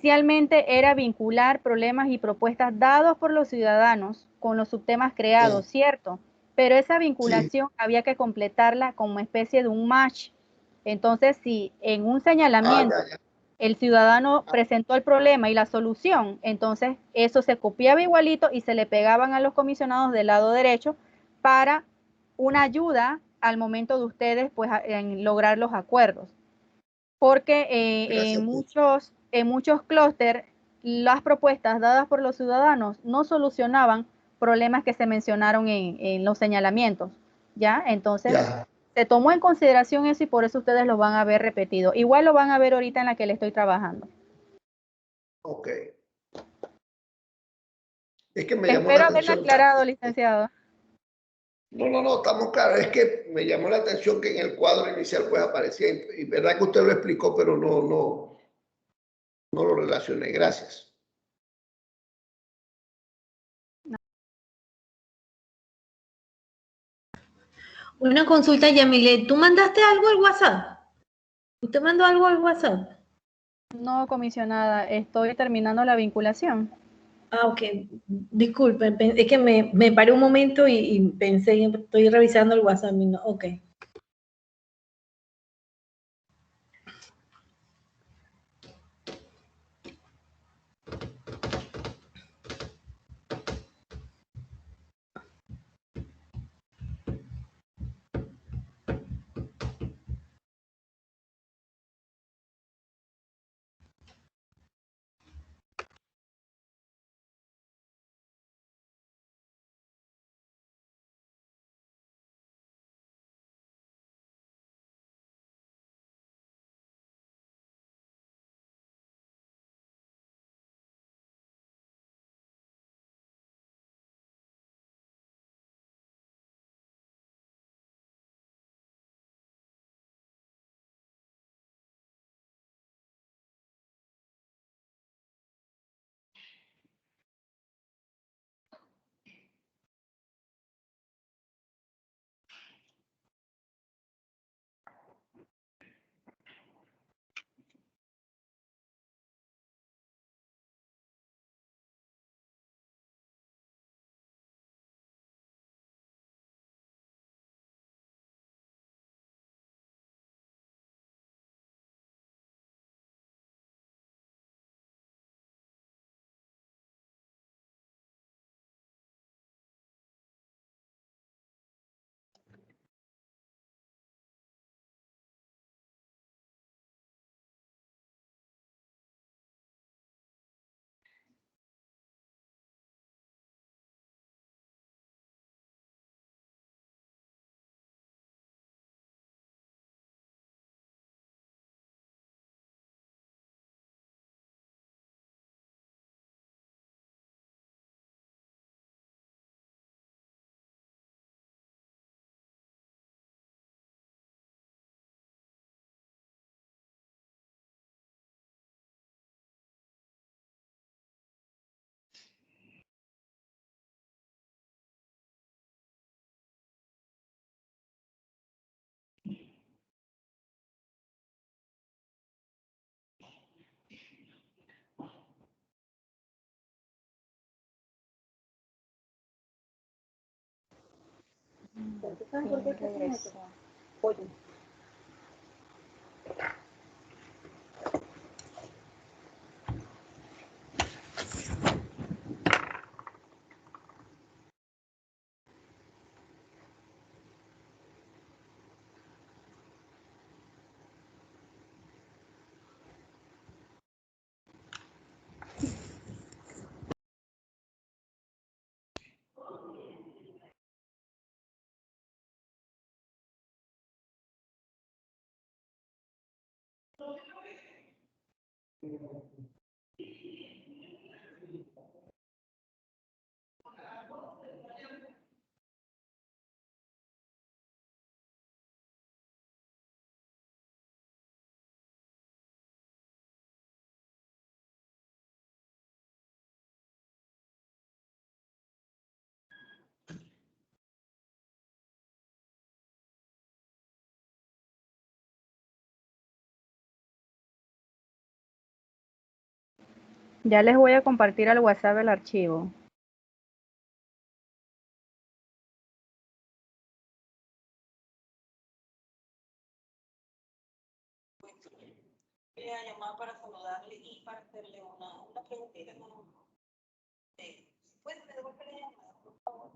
Inicialmente era vincular problemas y propuestas dados por los ciudadanos con los subtemas creados, Sí, ¿cierto? Pero esa sí. vinculación había que completarla como especie de un match. Entonces, si en un Ah, señalamiento ya, ya. el ciudadano presentó el problema y la solución, entonces eso se copiaba igualito y se le pegaban a los comisionados del lado derecho para una ayuda al momento de ustedes pues en lograr los acuerdos. Porque Gracias. en muchos clústeres las propuestas dadas por los ciudadanos no solucionaban problemas que se mencionaron en los señalamientos, ¿ya? Entonces, Ya, se tomó en consideración eso y por eso ustedes lo van a ver repetido. Igual lo van a ver ahorita en la que le estoy trabajando. ok. Es que me llamó la Espero haberme atención. aclarado, licenciado. No, no, no, estamos claros. Es que me llamó la atención que en el cuadro inicial pues aparecía, y verdad que usted lo explicó, pero no lo relacioné. Gracias. Una consulta, Yamile, ¿tú mandaste algo al WhatsApp? ¿Usted mandó algo al WhatsApp? No, comisionada, estoy terminando la vinculación. Ah, ok. Disculpen, es que me paré un momento y pensé, estoy revisando el WhatsApp. Y no, ok. ¿Sabes por qué hacen eso? Oye. Ya les voy a compartir al WhatsApp el archivo. Voy a llamar para saludarle y para hacerle una preguntita. ¿Puede devolver la llamada, por favor?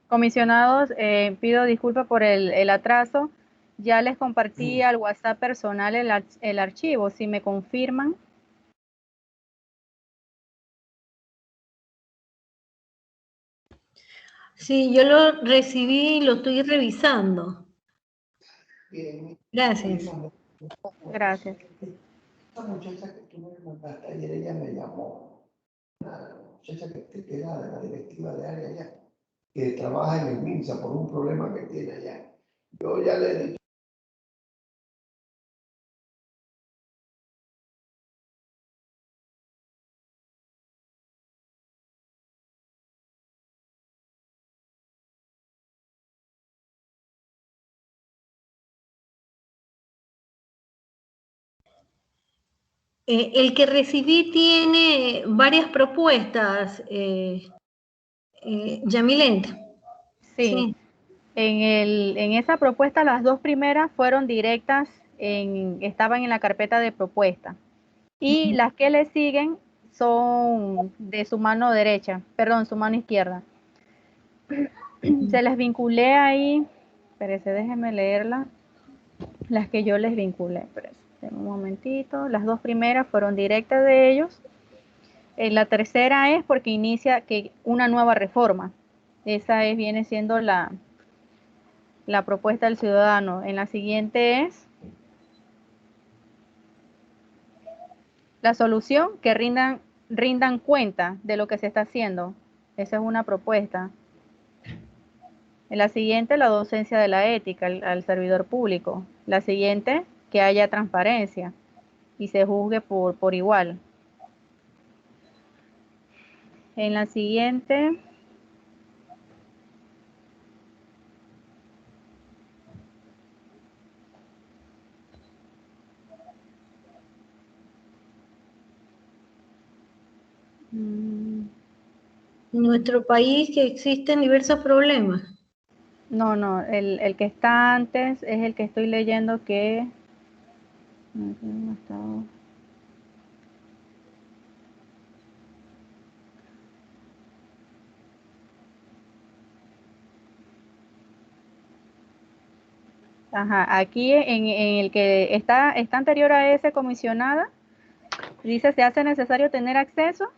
Comisionados, pido disculpas por el atraso. Ya les compartí al WhatsApp personal el archivo. Si me confirman. Sí, yo lo recibí y lo estoy revisando. Bien. Gracias. Gracias. Esta muchacha que tú me mandaste ayer, ella me llamó, una muchacha que queda de la directiva de área allá, que trabaja en el MINSA por un problema que tiene allá. Yo ya le he dicho. El que recibí tiene varias propuestas, Yamilent. Sí. Sí. En esa propuesta, las dos primeras fueron directas, estaban en la carpeta de propuesta. Y las que le siguen son de su mano derecha, perdón, su mano izquierda. Se les vinculé ahí, espérese, déjenme leerla. Las que yo les vinculé, espérese, un momentito. Las dos primeras fueron directas de ellos. La tercera es porque inicia una nueva reforma. Esa viene siendo la propuesta del ciudadano. En la siguiente es la solución, que rindan cuenta de lo que se está haciendo. Esa es una propuesta. En la siguiente, la docencia de la ética al servidor público. La siguiente, que haya transparencia y se juzgue por igual. En la siguiente, En nuestro país que existen diversos problemas. no, el que está antes es el que estoy leyendo que... Ajá, aquí en el que está anterior a ese, comisionada, dice se hace necesario tener acceso,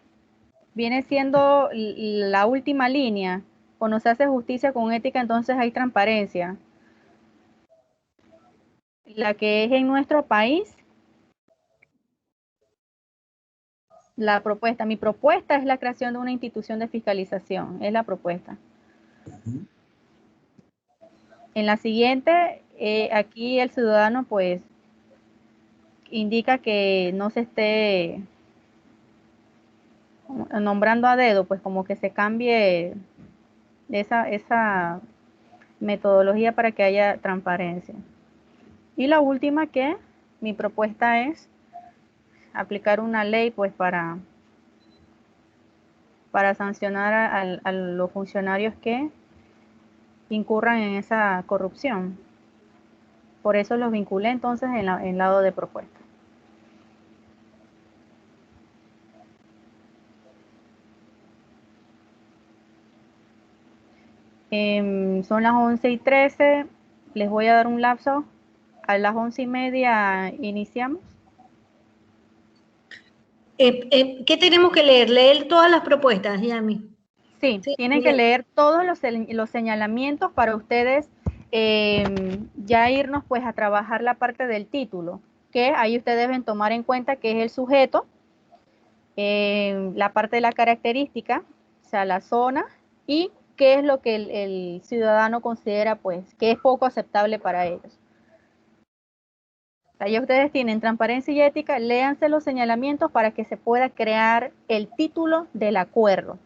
viene siendo la última línea. Cuando se hace justicia con ética, entonces hay transparencia. La que es en nuestro país, mi propuesta es la creación de una institución de fiscalización, es la propuesta. En la siguiente, aquí el ciudadano pues indica que no se esté nombrando a dedo, pues como que se cambie esa metodología para que haya transparencia. Y la última, que mi propuesta es aplicar una ley pues para sancionar a los funcionarios que incurran en esa corrupción. Por eso los vinculé entonces en el lado de propuesta. Son las 11:13, les voy a dar un lapso. A las 11:30 iniciamos. ¿Qué tenemos que leer? Leer todas las propuestas, Yami. Sí, Sí, tienen que leer todos los señalamientos para ustedes ya irnos pues a trabajar la parte del título, que ahí ustedes deben tomar en cuenta que es el sujeto, la parte de la característica, o sea, la zona, y qué es lo que el ciudadano considera pues que es poco aceptable para ellos. Ahí ustedes tienen transparencia y ética, léanse los señalamientos para que se pueda crear el título del acuerdo.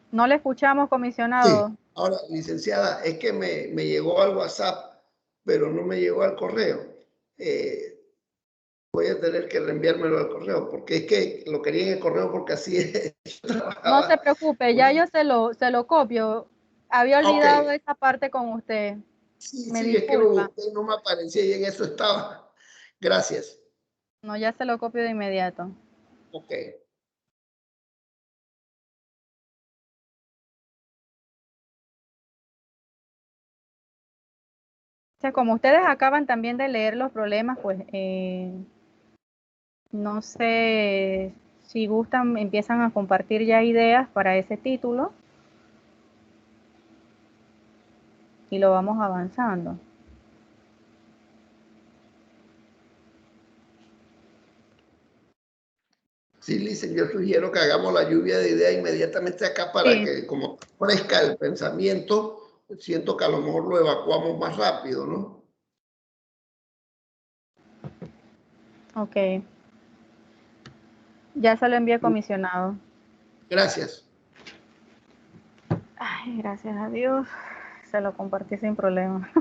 No le escuchamos, comisionado. Sí. Ahora, licenciada, es que me llegó al WhatsApp, pero no me llegó al correo. Voy a tener que reenviármelo al correo, porque es que lo quería en el correo porque así es. No se preocupe, ya yo se lo copio. Había olvidado esa parte con usted. Sí, Me sí, es que lo disculpa. busqué y no me aparecía y en eso estaba. Gracias. No, ya se lo copio de inmediato. Ok. O sea, como ustedes acaban también de leer los problemas, pues no sé si gustan, empiezan a compartir ya ideas para ese título y lo vamos avanzando. Sí, Listen, yo sugiero que hagamos la lluvia de ideas inmediatamente acá para Sí, que, como fresca el pensamiento, siento que a lo mejor lo evacuamos más rápido, ¿no? ok. Ya se lo envié comisionado. Gracias. Ay, gracias a Dios. Se lo compartí sin problema.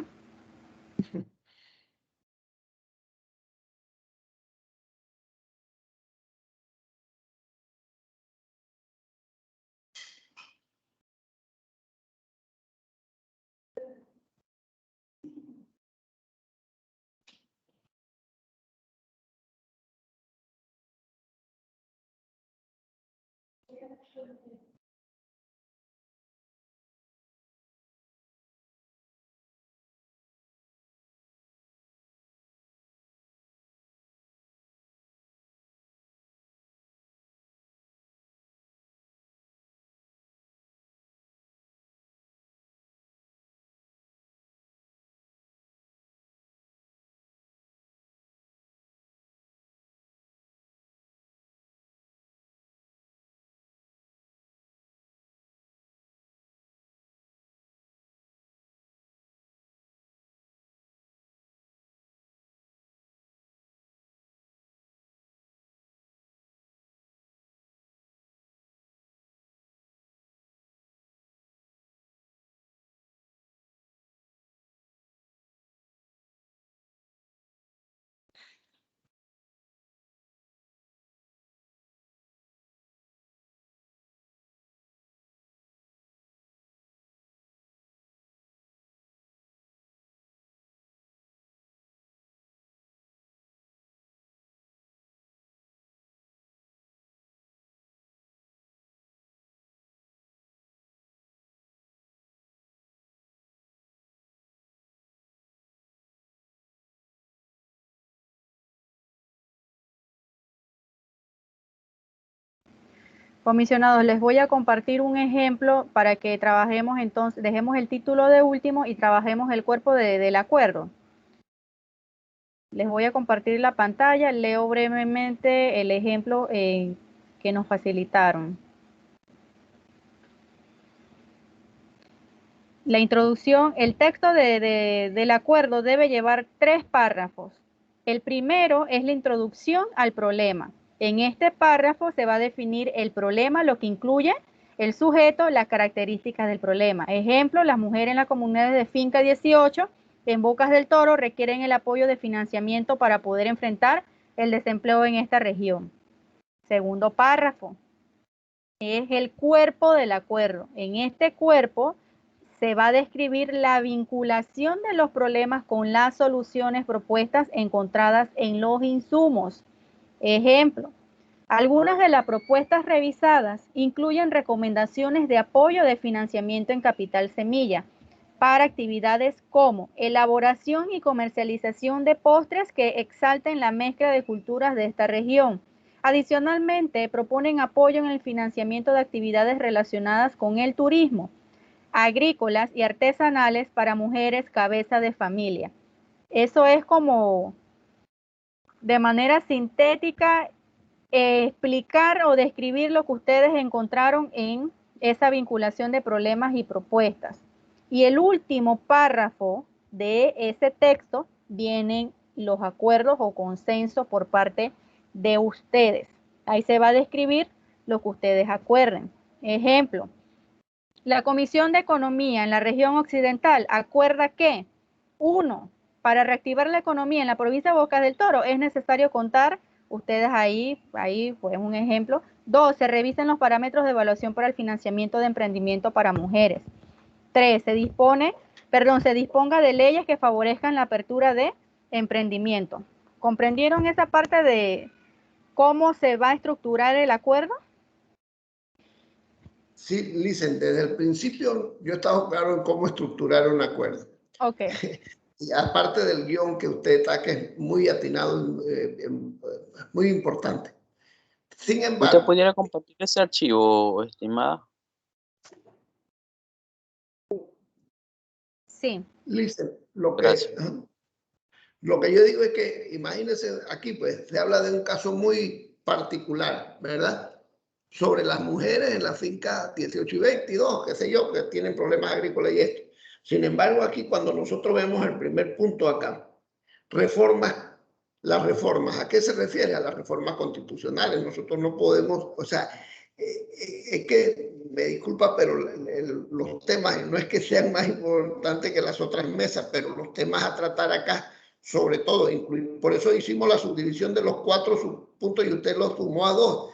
Comisionados, les voy a compartir un ejemplo para que trabajemos entonces, dejemos el título de último y trabajemos el cuerpo del acuerdo. Les voy a compartir la pantalla, leo brevemente el ejemplo que nos facilitaron. La introducción, el texto del acuerdo debe llevar 3 párrafos. El primero es la introducción al problema. En este párrafo se va a definir el problema, lo que incluye el sujeto, las características del problema. Ejemplo, las mujeres en las comunidades de Finca 18 en Bocas del Toro requieren el apoyo de financiamiento para poder enfrentar el desempleo en esta región. Segundo párrafo es el cuerpo del acuerdo. En este cuerpo se va a describir la vinculación de los problemas con las soluciones propuestas encontradas en los insumos. Ejemplo, algunas de las propuestas revisadas incluyen recomendaciones de apoyo de financiamiento en capital semilla para actividades como elaboración y comercialización de postres que exalten la mezcla de culturas de esta región. Adicionalmente, proponen apoyo en el financiamiento de actividades relacionadas con el turismo, agrícolas y artesanales para mujeres cabeza de familia. Eso es como de manera sintética explicar o describir lo que ustedes encontraron en esa vinculación de problemas y propuestas. Y el último párrafo de ese texto vienen los acuerdos o consensos por parte de ustedes. Ahí se va a describir lo que ustedes acuerden. Ejemplo, la Comisión de Economía en la región occidental acuerda que, 1, para reactivar la economía en la provincia de Bocas del Toro es necesario contar, ustedes ahí pues un ejemplo. 2, se revisen los parámetros de evaluación para el financiamiento de emprendimiento para mujeres. 3, se dispone perdón, se disponga de leyes que favorezcan la apertura de emprendimiento. ¿Comprendieron esa parte de cómo se va a estructurar el acuerdo? Sí, Licen, desde el principio yo he estado claro en cómo estructurar un acuerdo. Ok. Y aparte del guión que usted está, que es muy atinado, muy importante. Sin ¿Usted embargo, pudiera compartir ese archivo, estimada? Sí. Licen, Gracias. lo que yo digo es que, imagínense, aquí pues se habla de un caso muy particular, ¿verdad? Sobre las mujeres en la finca 18 y 22, qué sé yo, que tienen problemas agrícolas y esto. Sin embargo, aquí cuando nosotros vemos el primer punto acá, reformas, las reformas, ¿a qué se refiere? A las reformas constitucionales. Nosotros no podemos, o sea, es que, me disculpa, pero los temas, no es que sean más importantes que las otras mesas, pero los temas a tratar acá, sobre todo, por eso hicimos la subdivisión de los 4 subpuntos y usted lo sumó a 2,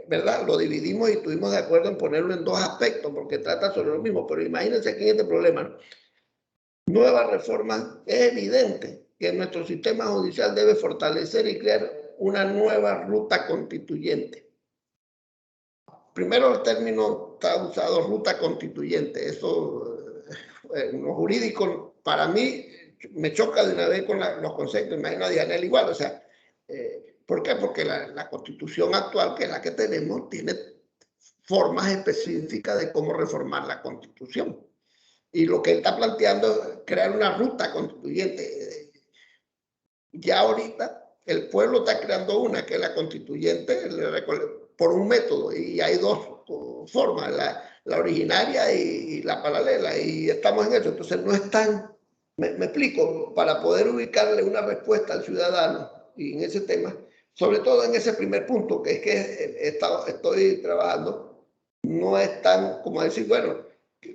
¿verdad? Lo dividimos y estuvimos de acuerdo en ponerlo en 2 aspectos, porque trata sobre lo mismo, pero imagínense aquí en este problema, ¿no? Nuevas reformas, es evidente que nuestro sistema judicial debe fortalecer y crear una nueva ruta constituyente. Primero el término está usado, ruta constituyente. Eso en lo jurídico para mí me choca de una vez con los conceptos. Imagino a Dianel igual. O sea, ¿por qué? Porque la constitución actual, que es la que tenemos, tiene formas específicas de cómo reformar la constitución. Y lo que él está planteando es crear una ruta constituyente. Ya ahorita el pueblo está creando una, que es la constituyente, por un método, y hay 2 formas, la originaria y la paralela, y estamos en eso. Entonces no es tan, me explico, para poder ubicarle una respuesta al ciudadano y en ese tema, sobre todo en ese primer punto, que es que estoy trabajando, no es tan como decir, bueno,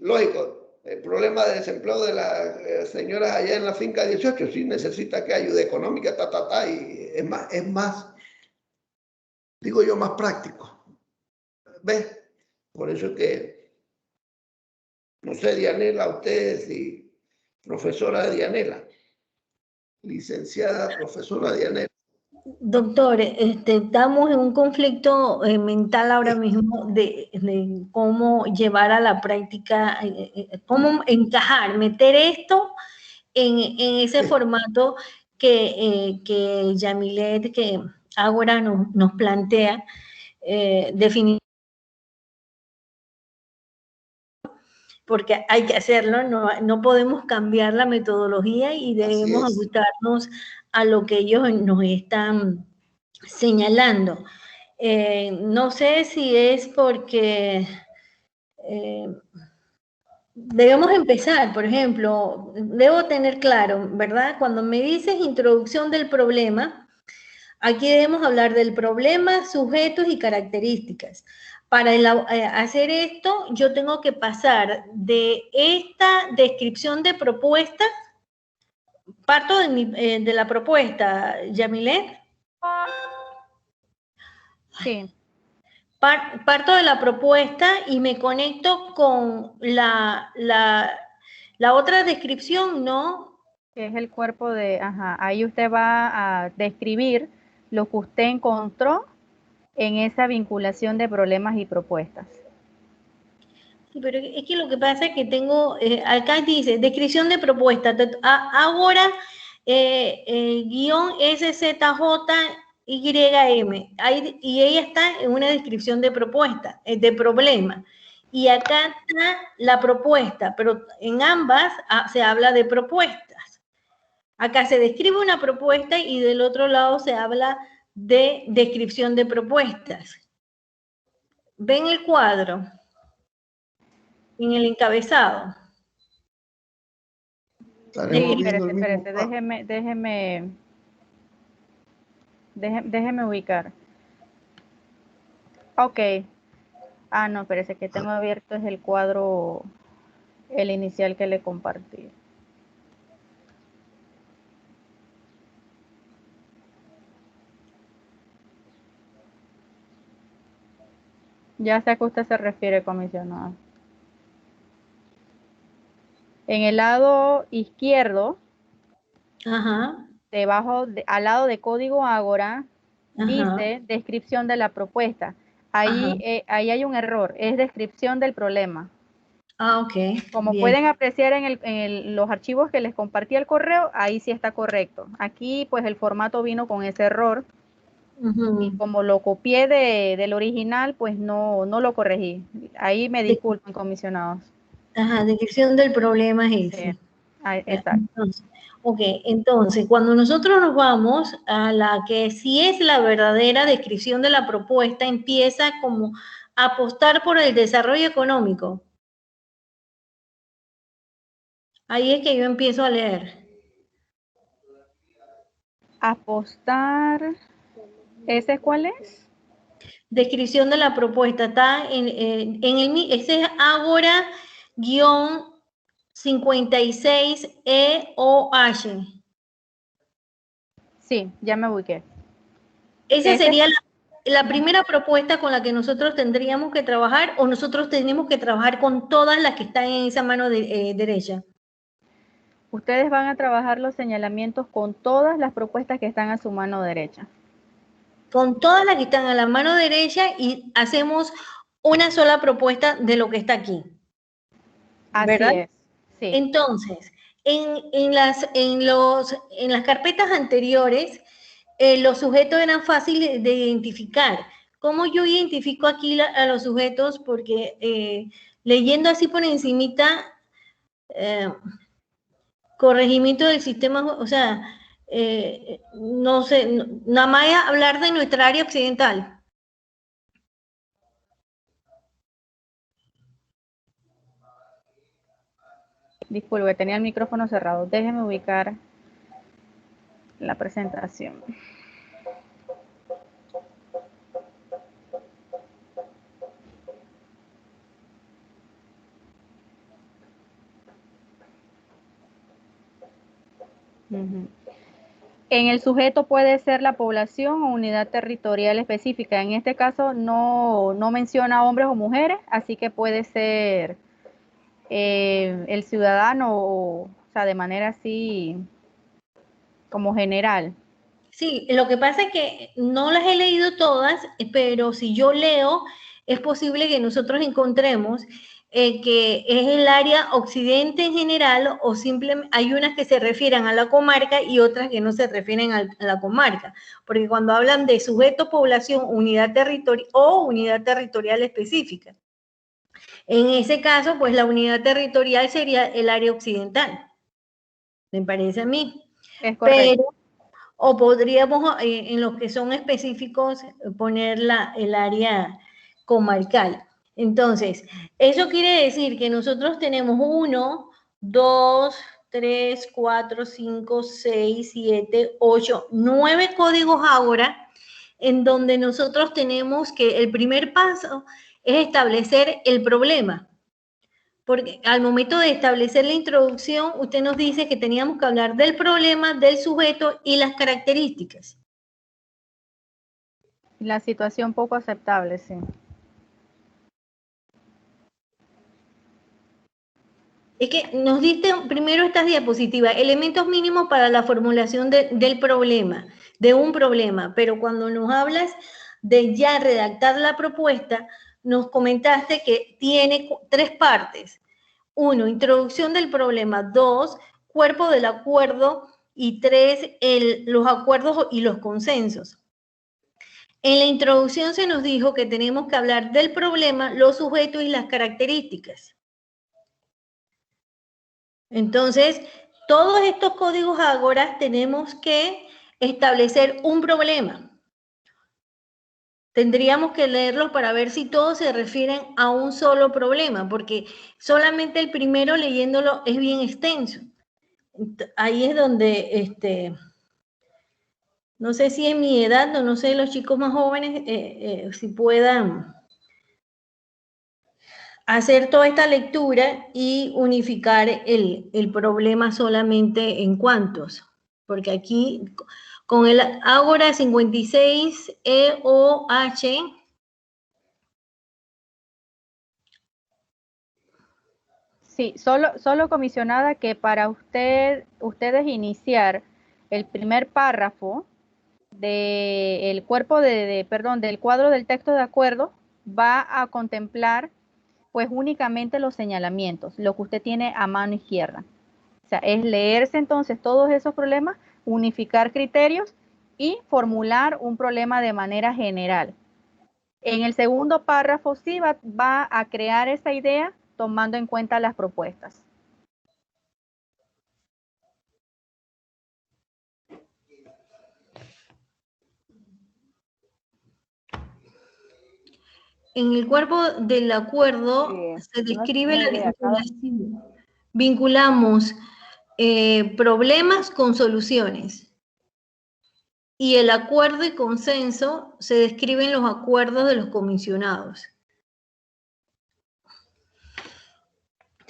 lógico, el problema de desempleo de las señoras allá en la finca 18, sí necesita que ayude económica, y es más, digo yo, más práctico. ¿Ves? Por eso que, no sé, Dianela, usted, si, profesora Dianela, licenciada profesora Dianela. Doctor, estamos en un conflicto mental ahora mismo de cómo llevar a la práctica, cómo encajar, meter esto en ese formato que Yamilet, que ahora nos plantea, definir, porque hay que hacerlo, no podemos cambiar la metodología y debemos ajustarnos a lo que ellos nos están señalando. No sé si es porque debemos empezar, por ejemplo, debo tener claro, ¿verdad? Cuando me dices introducción del problema, aquí debemos hablar del problema, sujetos y características. Para hacer esto, yo tengo que pasar de esta descripción de propuesta, parto de la propuesta, Yamilet. Sí. Parto de la propuesta y me conecto con la otra descripción, ¿no? Que es el cuerpo de, ahí usted va a describir lo que usted encontró en esa vinculación de problemas y propuestas. Sí, pero es que lo que pasa es que tengo, acá dice, descripción de propuesta, ahora guión SZJYM, y ella está en una descripción de propuesta, de problema. Y acá está la propuesta, pero en ambas se habla de propuestas. Acá se describe una propuesta y del otro lado se habla de descripción de propuestas. ¿Ven el cuadro? En el encabezado. Espérese, déjeme ubicar. Ok. No, parece que tengo abierto es el cuadro, el inicial que le compartí. Ya sé a qué usted se refiere, comisionado. En el lado izquierdo, Ajá, al lado de código Ágora, ajá, dice descripción de la propuesta. ajá. Ahí hay un error, es descripción del problema. Ah, ok, Como bien. pueden apreciar en los archivos que les compartí el correo, ahí sí está correcto. Aquí pues el formato vino con ese error y Ujú. como lo copié del original, pues no lo corregí. Ahí me De- disculpan, comisionados. Ajá, descripción del problema es Sí, ese. exacto. Entonces, ok, entonces cuando nosotros nos vamos a la que sí es la verdadera descripción de la propuesta, empieza como apostar por el desarrollo económico. Ahí es que yo empiezo a leer. Apostar, ¿ese cuál es? Descripción de la propuesta, está ese es Ágora-56 EOH. Sí, ya me ubiqué. Esa Ese, sería la primera propuesta con la que nosotros tendríamos que trabajar, o nosotros tenemos que trabajar con todas las que están en esa mano derecha. ustedes van a trabajar los señalamientos con todas las propuestas que están a su mano derecha. Con todas las que están a la mano derecha y hacemos una sola propuesta de lo que está aquí. Así ¿Verdad? es, sí. Entonces, en las carpetas anteriores, los sujetos eran fáciles de identificar. ¿Cómo yo identifico aquí a los sujetos? Porque leyendo así por encimita, corregimiento del sistema, o sea, no sé, nada más hablar de nuestra área occidental. Disculpe, tenía el micrófono cerrado. Déjeme ubicar la presentación. Uh-huh. En el sujeto puede ser la población o unidad territorial específica. En este caso no menciona hombres o mujeres, así que puede ser el ciudadano, o sea, de manera así como general. Sí, lo que pasa es que no las he leído todas, pero si yo leo, es posible que nosotros encontremos que es el área occidente en general, o simplemente hay unas que se refieren a la comarca y otras que no se refieren a la comarca, porque cuando hablan de sujeto, población, unidad territorial o unidad territorial específica. En ese caso, pues la unidad territorial sería el área occidental, me parece a mí. Es correcto. Pero o podríamos, en los que son específicos, poner el área comarcal. Entonces, eso quiere decir que nosotros tenemos 1, 2, 3, 4, 5, 6, 7, 8, 9 códigos Ágora, en donde nosotros tenemos que el primer paso es establecer el problema. Porque al momento de establecer la introducción, usted nos dice que teníamos que hablar del problema, del sujeto y las características. La situación poco aceptable, sí. Es que nos diste primero estas diapositivas, elementos mínimos para la formulación del problema, de un problema, pero cuando nos hablas de ya redactar la propuesta, nos comentaste que tiene 3 partes. 1, introducción del problema. 2, cuerpo del acuerdo. Y 3, los acuerdos y los consensos. En la introducción se nos dijo que tenemos que hablar del problema, los sujetos y las características. Entonces, todos estos códigos Ágora tenemos que establecer un problema. Tendríamos que leerlos para ver si todos se refieren a un solo problema, porque solamente el primero leyéndolo es bien extenso. Ahí es donde, no sé si en mi edad, no sé, los chicos más jóvenes, si puedan hacer toda esta lectura y unificar el problema solamente en cuantos, porque aquí con el Ágora 56 EOH, Sí, solo comisionada que para ustedes iniciar el primer párrafo del cuerpo perdón, del cuadro del texto de acuerdo va a contemplar pues únicamente los señalamientos, lo que usted tiene a mano izquierda. O sea, es leerse entonces todos esos problemas, unificar criterios y formular un problema de manera general. En el segundo párrafo sí va a crear esa idea tomando en cuenta las propuestas. En el cuerpo del acuerdo se describe la vinculación. Vinculamos problemas con soluciones. Y el acuerdo y consenso se describen los acuerdos de los comisionados.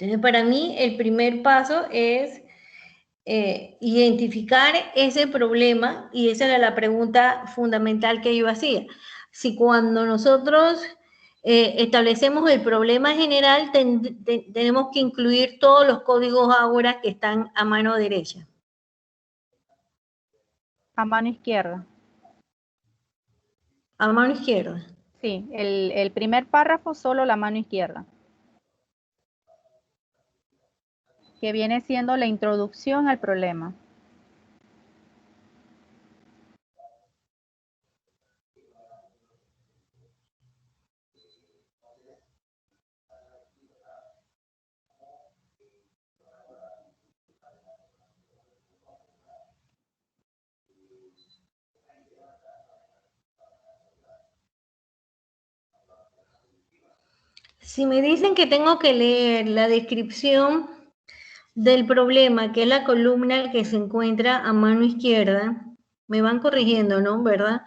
Entonces, para mí, el primer paso es identificar ese problema, y esa era la pregunta fundamental que yo hacía. Si cuando nosotros establecemos el problema general, tenemos que incluir todos los códigos Ágora que están a mano derecha. A mano izquierda. A mano izquierda. Sí, el primer párrafo solo la mano izquierda. Que viene siendo la introducción al problema. Si me dicen que tengo que leer la descripción del problema, que es la columna que se encuentra a mano izquierda, me van corrigiendo, ¿no? ¿Verdad?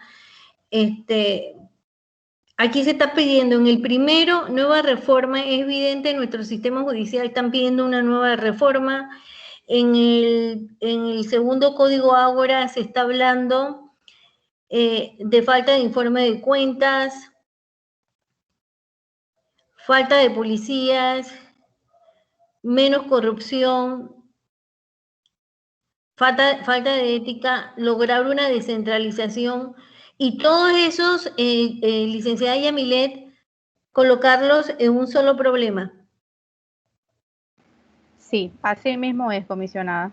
Aquí se está pidiendo en el primero, nueva reforma, es evidente, en nuestro sistema judicial están pidiendo una nueva reforma. En el segundo código Ágora se está hablando de falta de informe de cuentas, falta de policías, menos corrupción, falta de ética, lograr una descentralización, y todos esos, licenciada Yamilet, colocarlos en un solo problema. Sí, así mismo es, comisionada.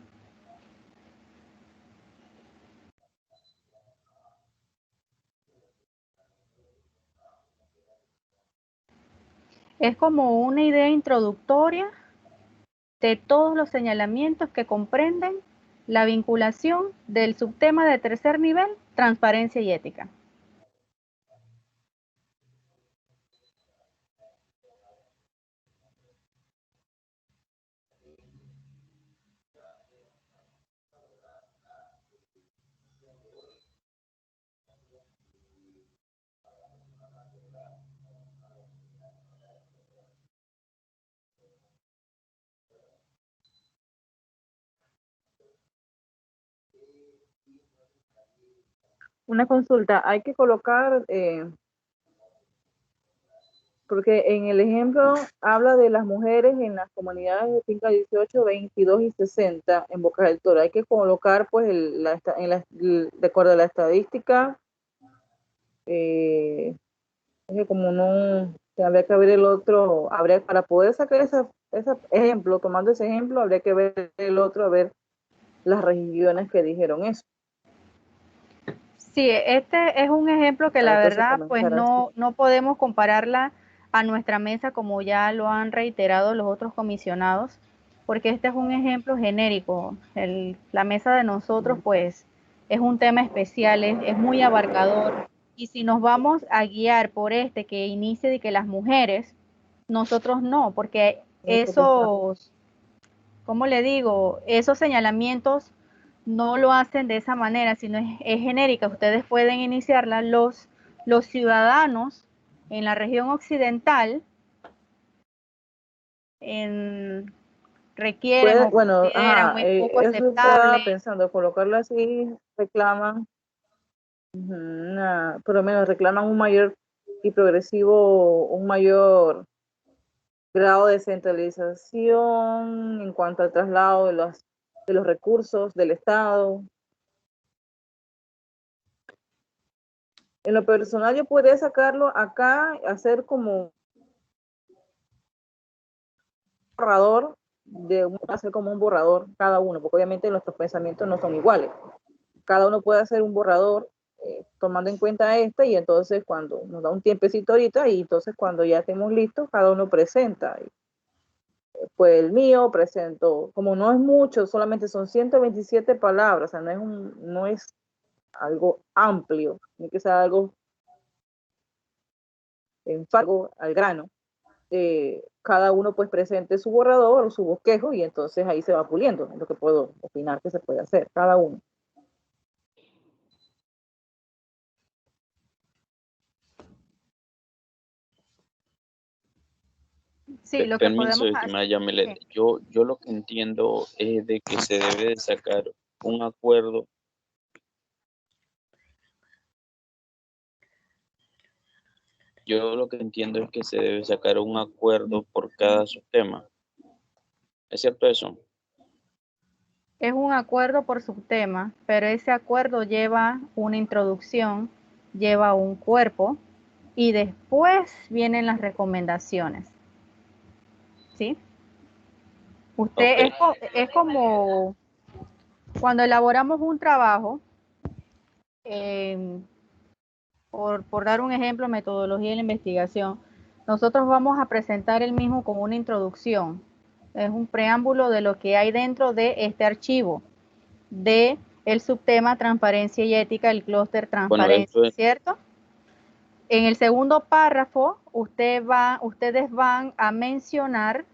Es como una idea introductoria de todos los señalamientos que comprenden la vinculación del subtema de tercer nivel, transparencia y ética. Una consulta, hay que colocar, porque en el ejemplo habla de las mujeres en las comunidades de finca 18, 22 y 60 en Boca del Toro. Hay que colocar, pues, de acuerdo a la estadística, es que como no, habría que ver el otro, para poder sacar ese ejemplo, tomando ese ejemplo, habría que ver el otro, a ver las regiones que dijeron eso. Sí, este es un ejemplo que la verdad pues no podemos compararla a nuestra mesa como ya lo han reiterado los otros comisionados, porque este es un ejemplo genérico. La mesa de nosotros pues es un tema especial, es muy abarcador, y si nos vamos a guiar por este que inicie de que las mujeres, nosotros no, porque esos, ¿cómo le digo? Esos señalamientos no lo hacen de esa manera, sino es genérica. Ustedes pueden iniciarla. Los ciudadanos en la región occidental requieren o consideran muy poco eso estaba aceptable. pensando, colocarlo así, reclaman, por lo menos reclaman un mayor y progresivo, un mayor grado de centralización en cuanto al traslado de los recursos del Estado. En lo personal yo podría sacarlo acá, hacer como borrador, hacer como un borrador cada uno, porque obviamente nuestros pensamientos no son iguales. Cada uno puede hacer un borrador tomando en cuenta este, y entonces cuando nos da un tiempecito ahorita, y entonces cuando ya estemos listos, cada uno presenta. Pues el mío presento, como no es mucho, solamente son 127 palabras, o sea, no es algo amplio, tiene que ser algo enfático al grano. Cada uno pues presente su borrador o su bosquejo, y entonces ahí se va puliendo, es lo que puedo opinar que se puede hacer, cada uno. Sí, lo que Permiso, podemos estimada hacer. Yamilet. Sí. Yo lo que entiendo es de que se debe de sacar un acuerdo. Yo lo que entiendo es que se debe sacar un acuerdo por cada subtema. ¿Es cierto eso? Es un acuerdo por subtema, pero ese acuerdo lleva una introducción, lleva un cuerpo y después vienen las recomendaciones. ¿Sí? Usted Ok. es como cuando elaboramos un trabajo, por dar un ejemplo, metodología de la investigación, nosotros vamos a presentar el mismo como una introducción. Es un preámbulo de lo que hay dentro de este archivo, de el subtema transparencia y ética, el clúster Bueno, transparencia, ¿cierto? En el segundo párrafo, ustedes van a mencionar,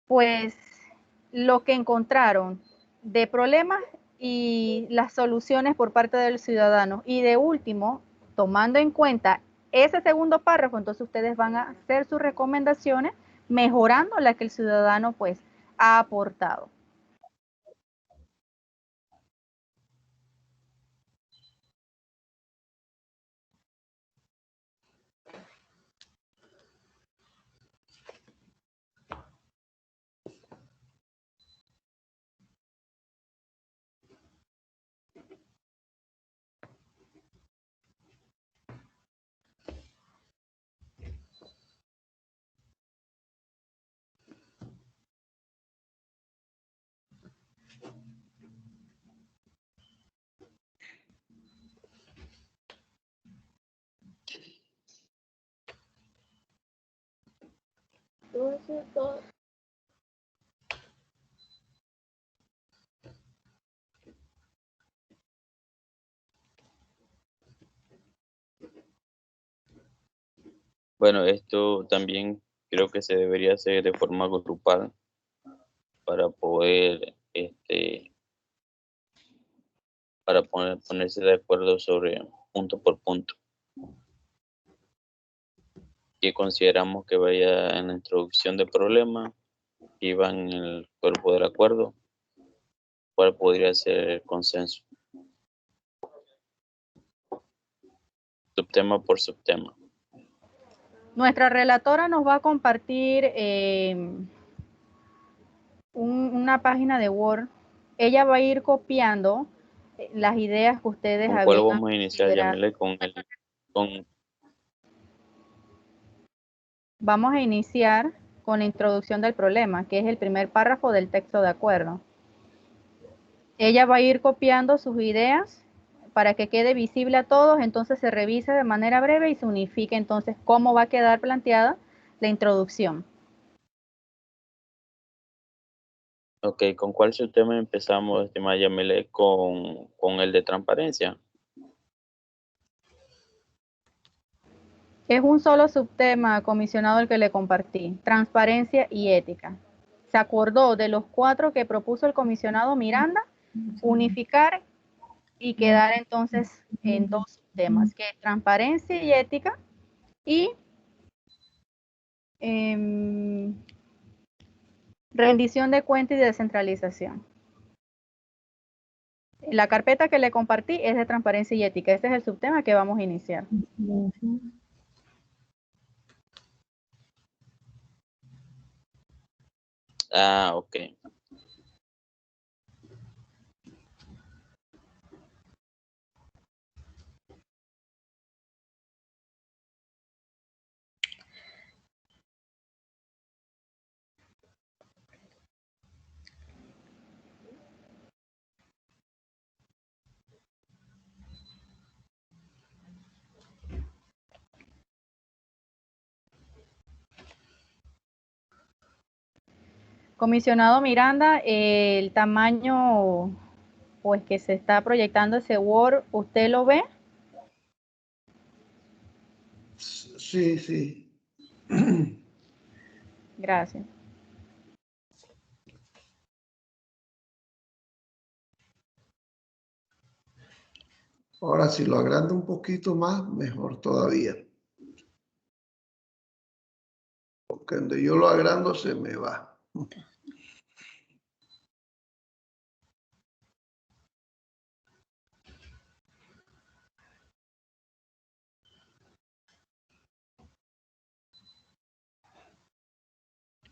pues, lo que encontraron de problemas y las soluciones por parte del ciudadano. Y de último, tomando en cuenta ese segundo párrafo, entonces ustedes van a hacer sus recomendaciones mejorando las que el ciudadano, pues, ha aportado. Bueno, esto también creo que se debería hacer de forma grupal para poder, ponerse de acuerdo sobre punto por punto. Que consideramos que vaya en la introducción del problema y va en el cuerpo del acuerdo, cuál podría ser el consenso. Subtema por subtema. Nuestra relatora nos va a compartir una página de Word. Ella va a ir copiando las ideas que ustedes ¿Con cuál habían vamos a iniciar, considerado. Yamile? Vamos a iniciar con la introducción del problema, que es el primer párrafo del texto de acuerdo. Ella va a ir copiando sus ideas para que quede visible a todos, entonces se revisa de manera breve y se unifica entonces cómo va a quedar planteada la introducción. Ok, ¿con cuál subtema empezamos, estimada Yamile? Con el de transparencia. Es un solo subtema, comisionado, el que le compartí, transparencia y ética. Se acordó de los 4 que propuso el comisionado Miranda, unificar y quedar entonces en 2 subtemas, que es transparencia y ética y rendición de cuentas y descentralización. La carpeta que le compartí es de transparencia y ética. Este es el subtema que vamos a iniciar. Ah, ok. Comisionado Miranda, el tamaño pues que se está proyectando ese Word, ¿usted lo ve? Sí, sí. Gracias. Ahora, si lo agrando un poquito más, mejor todavía. Porque donde yo lo agrando se me va.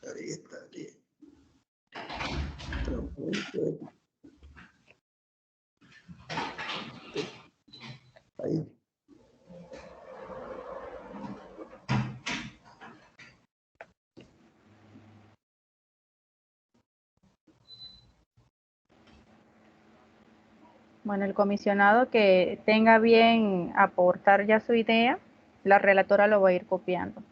Ahí está bien. Ahí. Bueno, el comisionado que tenga bien aportar ya su idea, la relatora lo va a ir copiando.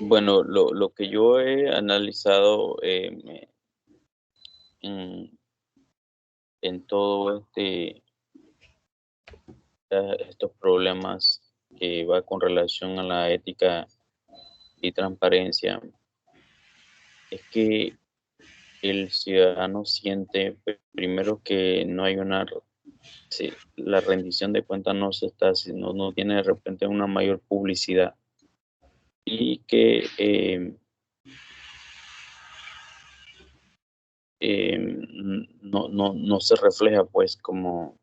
Bueno, lo que yo he analizado en todo estos problemas que va con relación a la ética y transparencia, es que el ciudadano siente primero que no hay la rendición de cuentas no se está haciendo, no tiene de repente una mayor publicidad y que no se refleja pues como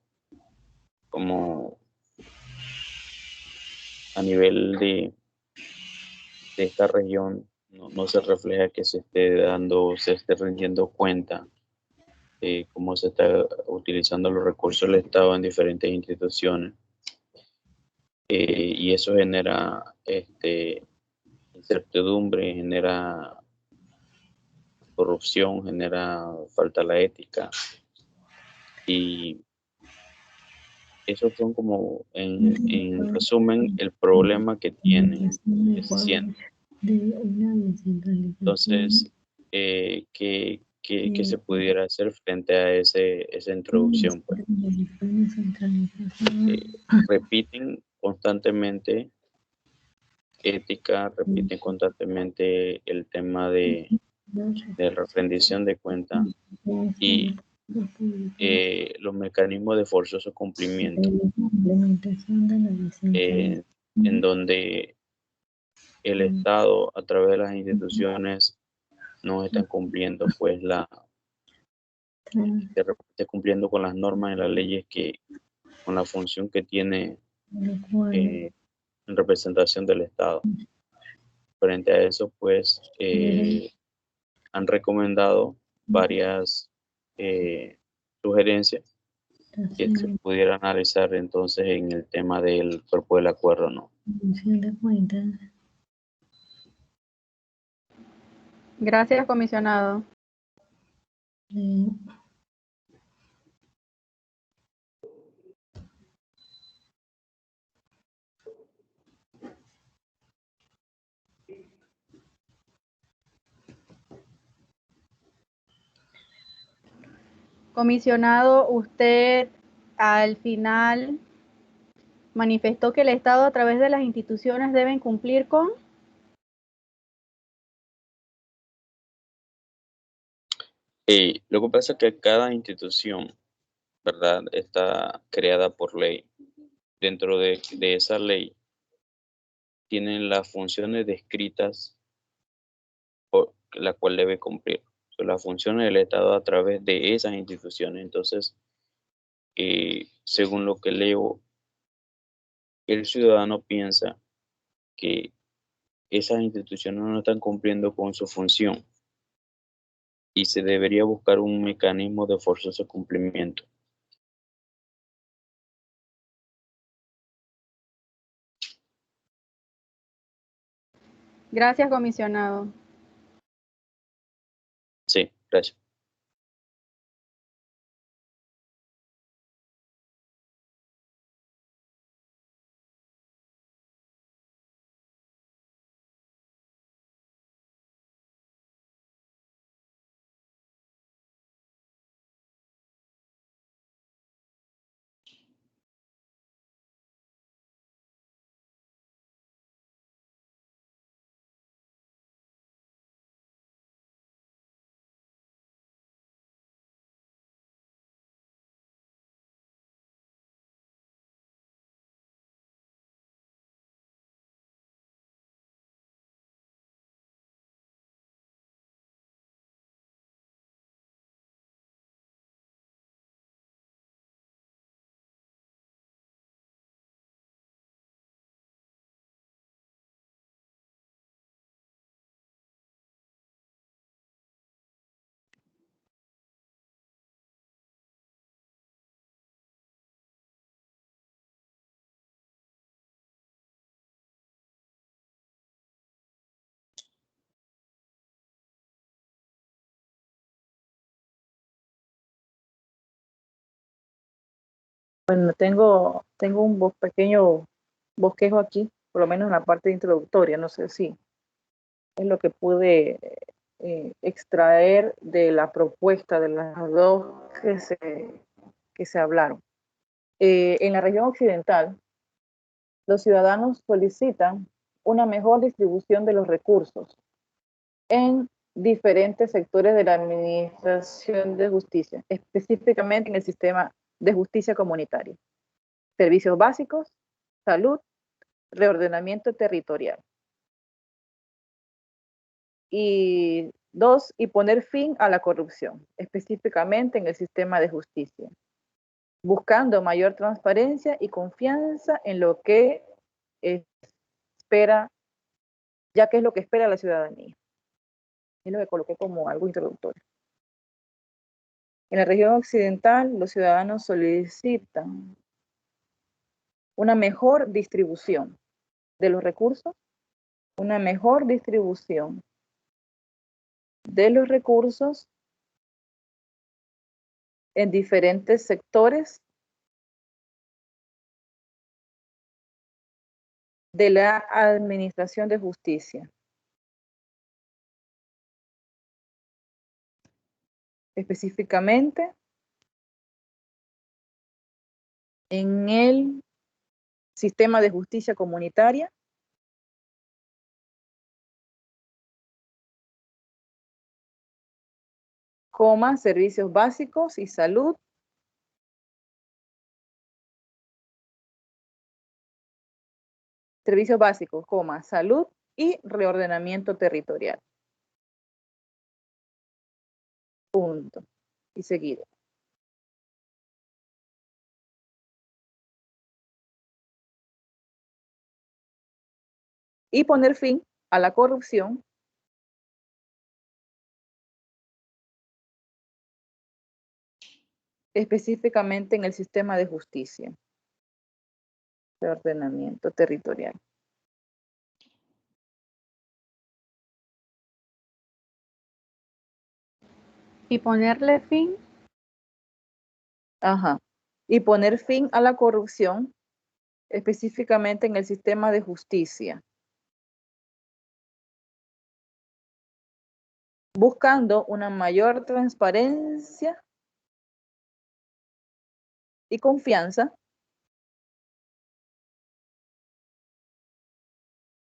a nivel de esta región, no se refleja que se esté rindiendo cuenta de cómo se está utilizando los recursos del Estado en diferentes instituciones. Y eso genera incertidumbre, genera corrupción, genera falta de la ética. Y esos son como, en resumen, el problema que tiene, que se siente. Entonces, ¿qué se pudiera hacer frente a esa introducción? Pues, repiten constantemente ética, repiten constantemente el tema de la rendición de cuentas y los mecanismos de forzoso cumplimiento, en donde el Estado, a través de las instituciones, no están cumpliendo pues de repente cumpliendo con las normas y las leyes con la función que tiene en representación del Estado. Frente a eso, pues, han recomendado varias sugerencias que se pudiera analizar entonces en el tema del cuerpo del acuerdo, ¿no? Gracias, comisionado. Comisionado, usted al final manifestó que el Estado a través de las instituciones deben cumplir con... Lo que pasa es que cada institución, ¿verdad?, está creada por ley. Dentro de esa ley tienen las funciones descritas por la cual debe cumplir. Son las funciones del Estado a través de esas instituciones. Entonces, según lo que leo, el ciudadano piensa que esas instituciones no están cumpliendo con su función y se debería buscar un mecanismo de forzoso cumplimiento. Gracias, comisionado. Sí, gracias. Bueno, tengo un pequeño bosquejo aquí, por lo menos en la parte introductoria, no sé si es lo que pude extraer de la propuesta de las dos que se hablaron. En la región occidental, los ciudadanos solicitan una mejor distribución de los recursos en diferentes sectores de la administración de justicia, específicamente en el sistema de justicia comunitaria, servicios básicos, salud, reordenamiento territorial. Y dos, y poner fin a la corrupción, específicamente en el sistema de justicia, buscando mayor transparencia y confianza en lo que espera, ya que es lo que espera la ciudadanía. Es lo que coloqué como algo introductorio. En la región occidental, los ciudadanos solicitan una mejor distribución de los recursos, una mejor distribución de los recursos en diferentes sectores de la administración de justicia, específicamente en el sistema de justicia comunitaria, servicios básicos y salud, servicios básicos, salud y reordenamiento territorial. Punto. Y seguido. Y poner fin a la corrupción específicamente en el sistema de justicia, de ordenamiento territorial. Y ponerle fin. Ajá. Y poner fin a la corrupción específicamente en el sistema de justicia, buscando una mayor transparencia y confianza,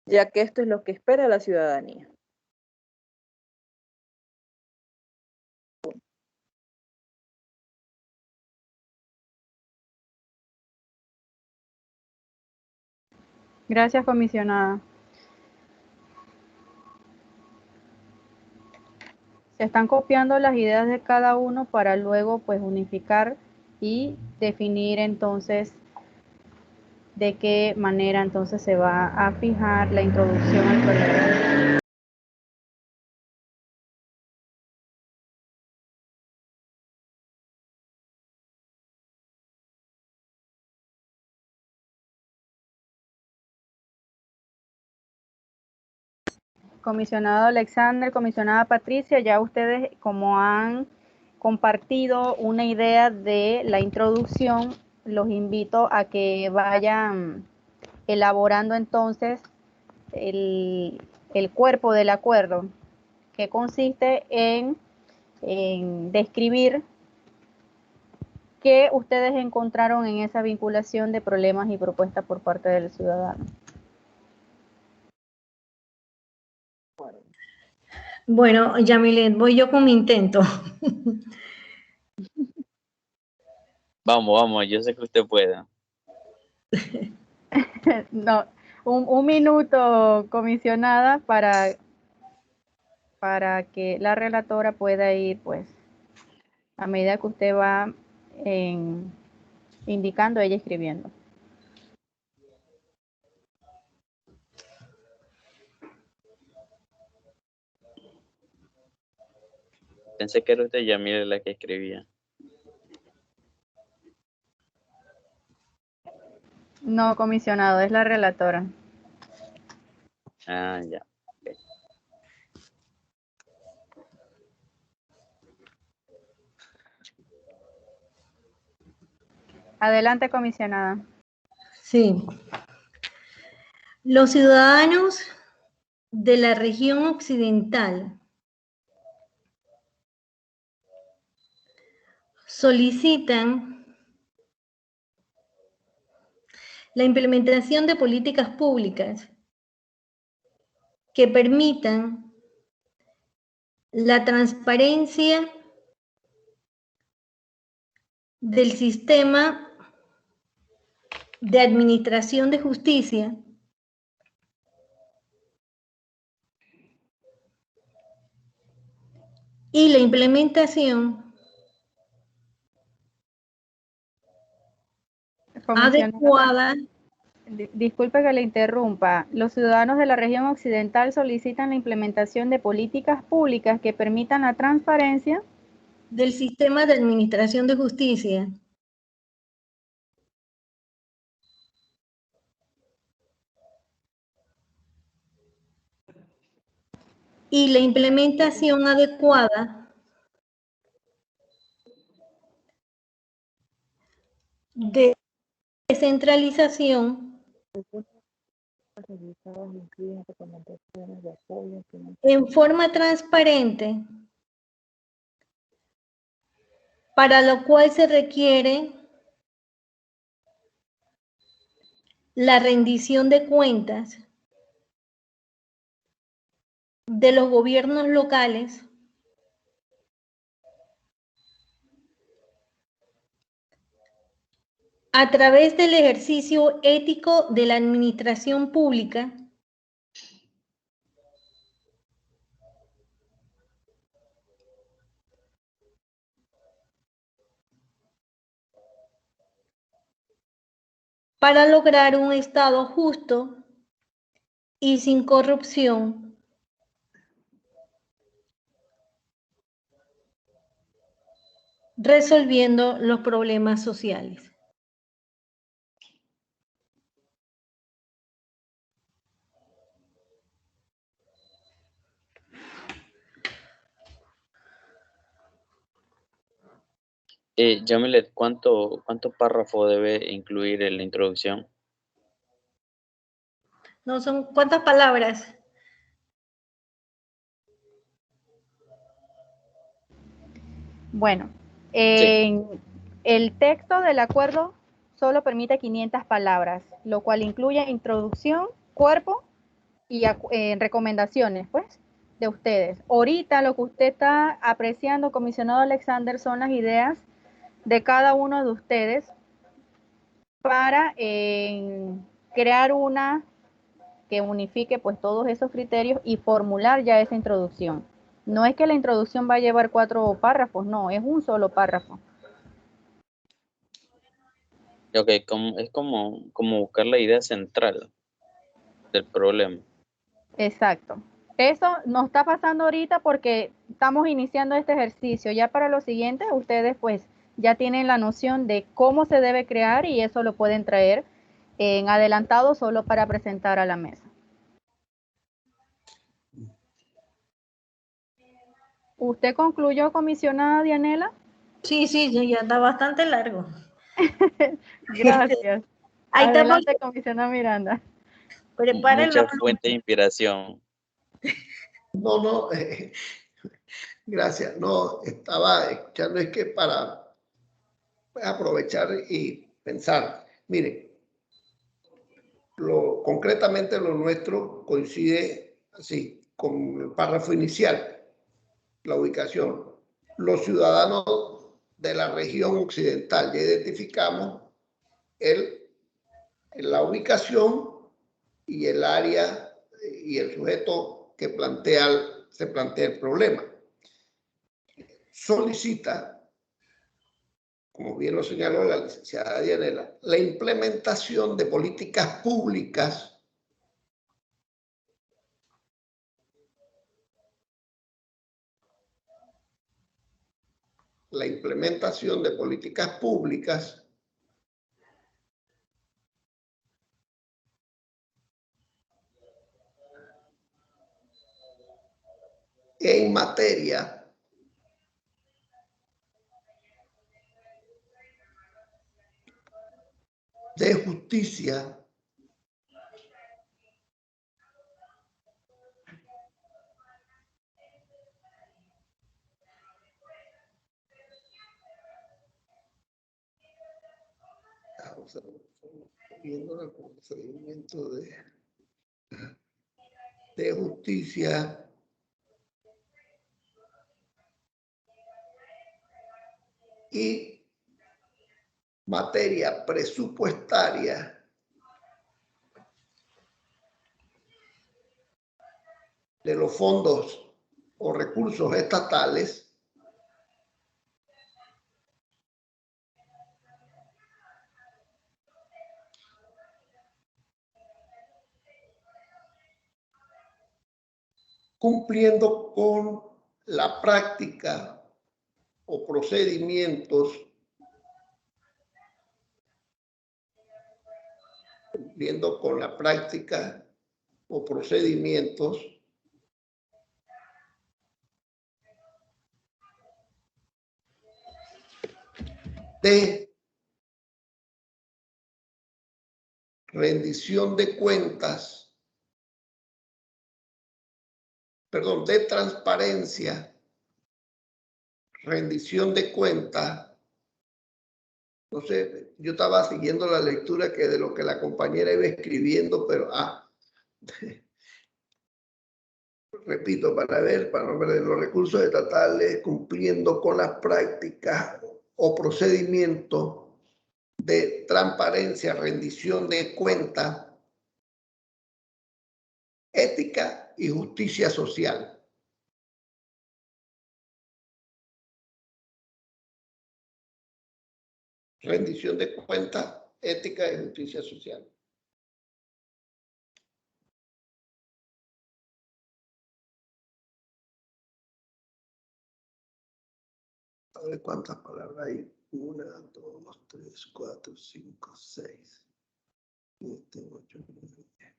ya que esto es lo que espera la ciudadanía. Gracias, comisionada. Se están copiando las ideas de cada uno para luego pues unificar y definir entonces de qué manera entonces se va a fijar la introducción al problema. Comisionado Alexander, comisionada Patricia, ya ustedes como han compartido una idea de la introducción, los invito a que vayan elaborando entonces el cuerpo del acuerdo, que consiste en describir qué ustedes encontraron en esa vinculación de problemas y propuestas por parte del ciudadano. Bueno, Yamilet, voy yo con mi intento. Vamos, yo sé que usted puede. No, un minuto, comisionada, para que la relatora pueda ir, pues, a medida que usted va indicando, ella escribiendo. Pensé que era usted, Yamile, la que escribía. No, comisionado, es la relatora. Ah, ya. Okay. Adelante, comisionada. Sí. Los ciudadanos de la región occidental solicitan la implementación de políticas públicas que permitan la transparencia del sistema de administración de justicia y la implementación adecuada. Disculpe que le interrumpa. Los ciudadanos de la región occidental solicitan la implementación de políticas públicas que permitan la transparencia del sistema de administración de justicia y la implementación adecuada de descentralización en forma transparente, para lo cual se requiere la rendición de cuentas de los gobiernos locales a través del ejercicio ético de la administración pública para lograr un Estado justo y sin corrupción, resolviendo los problemas sociales. Yamilet, ¿cuánto párrafo debe incluir en la introducción? No son cuántas palabras. Bueno, Sí. el texto del acuerdo solo permite 500 palabras, lo cual incluye introducción, cuerpo y recomendaciones, pues, de ustedes. Ahorita lo que usted está apreciando, comisionado Alexander, son las ideas de cada uno de ustedes para crear una que unifique pues todos esos criterios y formular ya esa introducción. No es que la introducción va a llevar 4 párrafos, no, es un solo párrafo. Ok, es como buscar la idea central del problema. Exacto. Eso nos está pasando ahorita porque estamos iniciando este ejercicio. Ya para lo siguiente, ustedes pues ya tienen la noción de cómo se debe crear y eso lo pueden traer en adelantado solo para presentar a la mesa. ¿Usted concluyó, comisionada Dianela? Sí, ya está bastante largo. Gracias. Ahí está. Adelante, comisionada Miranda. Mucha fuente de inspiración. No, gracias. No, estaba escuchando, es que para aprovechar y pensar. Mire, concretamente lo nuestro coincide así con el párrafo inicial, la ubicación. Los ciudadanos de la región occidental, ya identificamos la ubicación y el área y el sujeto que se plantea el problema. Solicita, como bien lo señaló la licenciada Dianela, la implementación de políticas públicas en materia de Justicia viendo el procedimiento de justicia y materia presupuestaria de los fondos o recursos estatales cumpliendo con la práctica o procedimientos de rendición de cuentas, perdón, de transparencia, rendición de cuentas. No sé, yo estaba siguiendo la lectura que de lo que la compañera iba escribiendo, pero repito, para ver los recursos estatales cumpliendo con las prácticas o procedimientos de transparencia, rendición de cuentas, ética y justicia social. Rendición de cuentas, ética y justicia social. A ver cuántas palabras hay. 1, 2, 3, 4, 5, 6, 7, 8, 9, 10.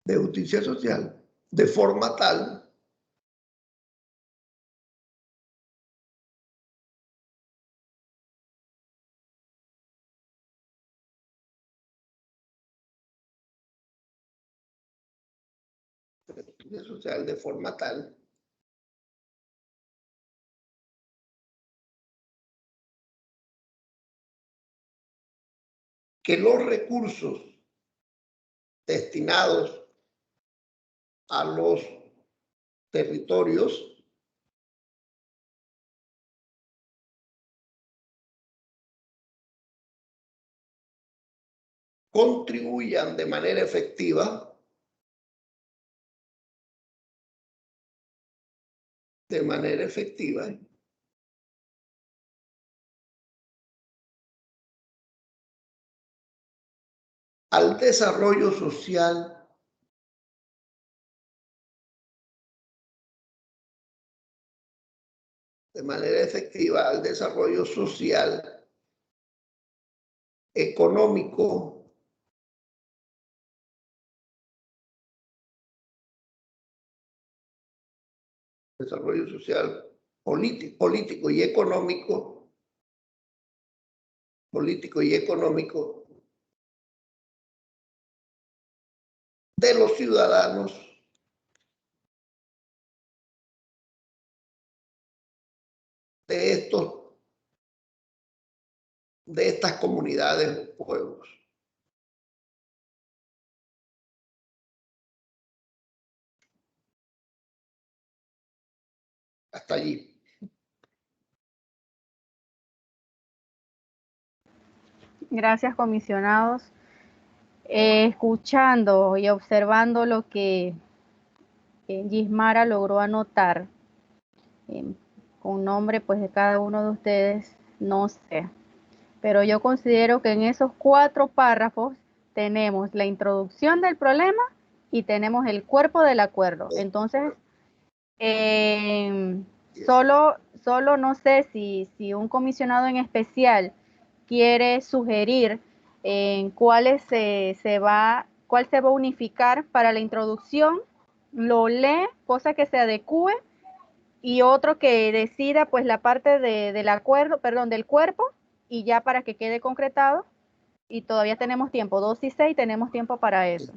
De justicia social, de forma tal que los recursos destinados a los territorios contribuyan de manera efectiva al desarrollo social económico, desarrollo social político y económico de los ciudadanos de estas comunidades o pueblos. Hasta allí. Gracias, comisionados. Escuchando y observando lo que Gismara logró anotar, con nombre pues de cada uno de ustedes, no sé. Pero yo considero que en esos 4 párrafos tenemos la introducción del problema y tenemos el cuerpo del acuerdo. Entonces, solo no sé si un comisionado en especial quiere sugerir en cuál se va a unificar para la introducción, lo lee, cosa que se adecue y otro que decida pues la parte del acuerdo, perdón, del cuerpo, y ya para que quede concretado, y todavía tenemos tiempo, 2 y 6 tenemos tiempo para eso.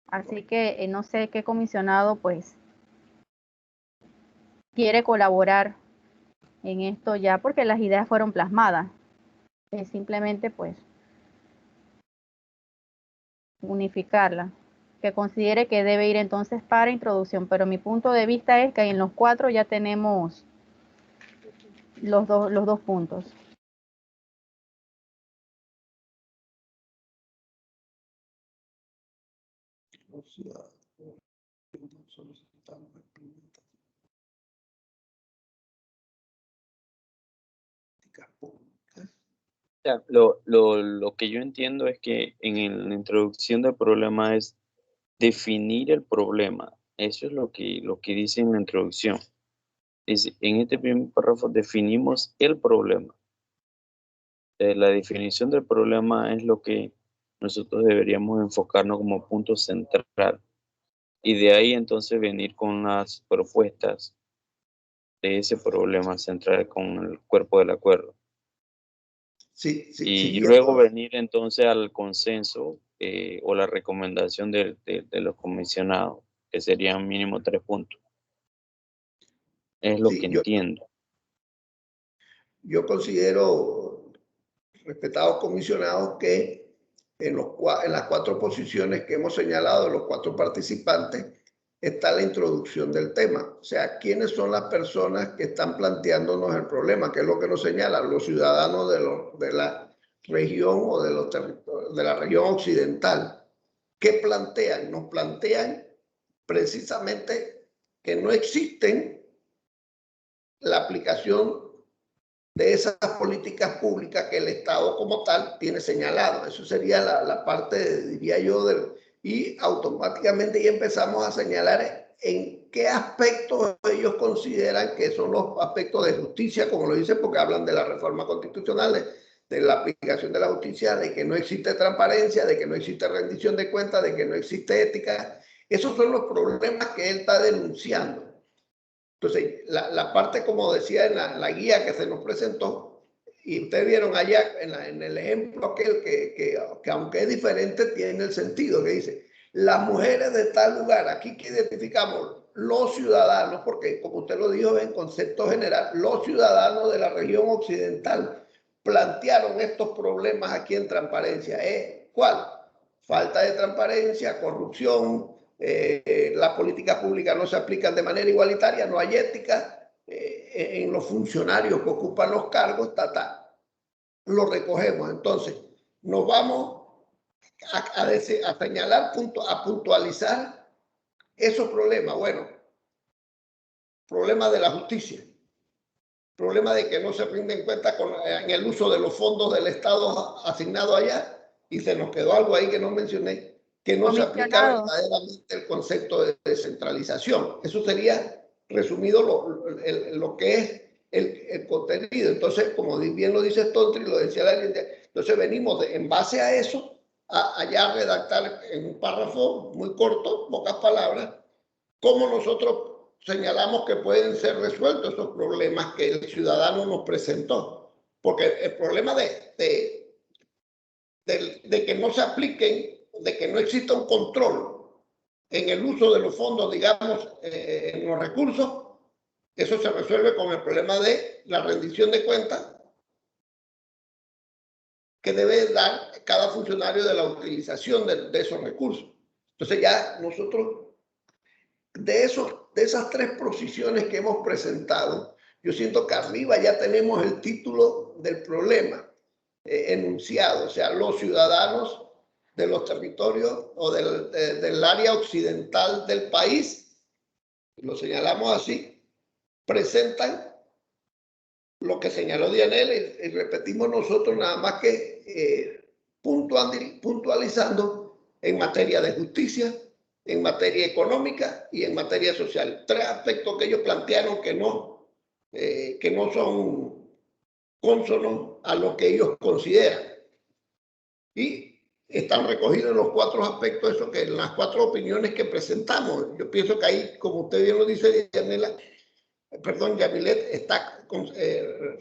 Así que no sé qué comisionado pues quiere colaborar en esto ya, porque las ideas fueron plasmadas. Es simplemente pues unificarla, que considere que debe ir entonces para introducción, pero mi punto de vista es que en los 4 ya tenemos los dos puntos. Ya, lo que yo entiendo es que la introducción del problema es definir el problema. Eso es lo que dice en la introducción. En este primer párrafo definimos el problema. La definición del problema es lo que nosotros deberíamos enfocarnos como punto central. Y de ahí entonces venir con las propuestas de ese problema central con el cuerpo del acuerdo. Sí, sí, Y siguiendo. luego venir entonces al consenso o la recomendación de los comisionados, que serían mínimo 3 puntos. Es lo Sí, que entiendo. yo considero, respetados comisionados, que en las 4 posiciones que hemos señalado, los 4 participantes, está la introducción del tema. O sea, ¿quiénes son las personas que están planteándonos el problema? ¿Qué es lo que nos señalan? Los ciudadanos de la región o de la región occidental. ¿Qué plantean? Nos plantean precisamente que no existen la aplicación de esas políticas públicas que el Estado como tal tiene señalado. Eso sería la parte, diría yo, y automáticamente ya empezamos a señalar en qué aspectos ellos consideran que son los aspectos de justicia, como lo dicen, porque hablan de la reforma constitucional, de la aplicación de la justicia, de que no existe transparencia, de que no existe rendición de cuentas, de que no existe ética. Esos son los problemas que él está denunciando. Entonces, la parte, como decía en la guía que se nos presentó, y ustedes vieron allá en el ejemplo aquel que aunque es diferente, tiene el sentido, que dice, las mujeres de tal lugar, aquí que identificamos los ciudadanos, porque como usted lo dijo en concepto general, los ciudadanos de la región occidental plantearon estos problemas aquí en transparencia. ¿Cuál? Falta de transparencia, corrupción, las políticas públicas no se aplican de manera igualitaria, no hay ética en los funcionarios que ocupan los cargos, lo recogemos. Entonces, nos vamos a señalar, a puntualizar esos problemas. Bueno, problema de la justicia, problema de que no se rinden cuenta en el uso de los fondos del Estado asignados allá, y se nos quedó algo ahí que no mencioné, que no se aplica verdaderamente el concepto de descentralización. Eso sería resumido lo que es el contenido. Entonces, como bien lo dice Stontri, lo decía la gente, entonces venimos en base a eso allá a redactar en un párrafo muy corto, pocas palabras, cómo nosotros señalamos que pueden ser resueltos esos problemas que el ciudadano nos presentó. Porque el problema de que no se apliquen, de que no exista un control en el uso de los fondos, digamos, en los recursos, eso se resuelve con el problema de la rendición de cuentas que debe dar cada funcionario de la utilización de esos recursos. Entonces ya nosotros, de esas 3 posiciones que hemos presentado, yo siento que arriba ya tenemos el título del problema enunciado, o sea, los ciudadanos de los territorios o del área occidental del país, lo señalamos así, presentan lo que señaló Dianel y repetimos nosotros, nada más que puntualizando en materia de justicia, en materia económica y en materia social. 3 aspectos que ellos plantearon que no son cónsonos a lo que ellos consideran. Y están recogidos en los 4 aspectos, eso que en las 4 opiniones que presentamos. Yo pienso que ahí, como usted bien lo dice, Yamilet, está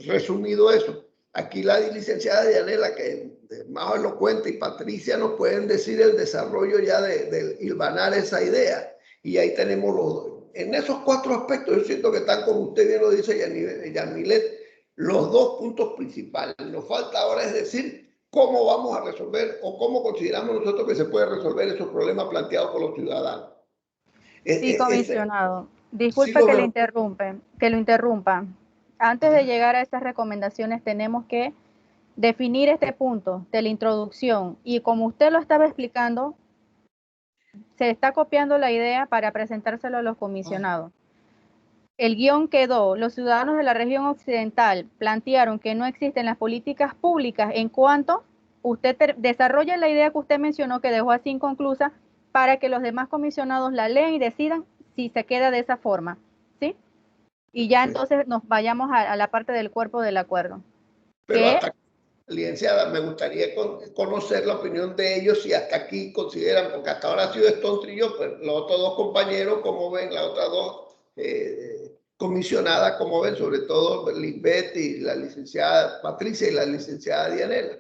resumido eso. Aquí la licenciada Dianela, que es más elocuente, y Patricia nos pueden decir el desarrollo ya de hilvanar esa idea. Y ahí tenemos en esos 4 aspectos, yo siento que están, como usted bien lo dice, Yamilet, los 2 puntos principales. Nos falta ahora es decir cómo vamos a resolver o cómo consideramos nosotros que se puede resolver esos problemas planteados por los ciudadanos. Sí, comisionado. Disculpe sí, que lo interrumpa. Antes de llegar a estas recomendaciones tenemos que definir este punto de la introducción y como usted lo estaba explicando, se está copiando la idea para presentárselo a los comisionados. El guión quedó, los ciudadanos de la región occidental plantearon que no existen las políticas públicas en cuanto usted desarrolla la idea que usted mencionó que dejó así inconclusa para que los demás comisionados la lean y decidan si se queda de esa forma, ¿sí? Y ya entonces nos vayamos a la parte del cuerpo del acuerdo. Pero hasta, licenciada, me gustaría conocer la opinión de ellos si hasta aquí consideran, porque hasta ahora ha sido Stone Trillo, pues los otros 2 compañeros, como ven, las otras 2 comisionadas, como ven, sobre todo Lisbeth y la licenciada Patricia y la licenciada Dianela.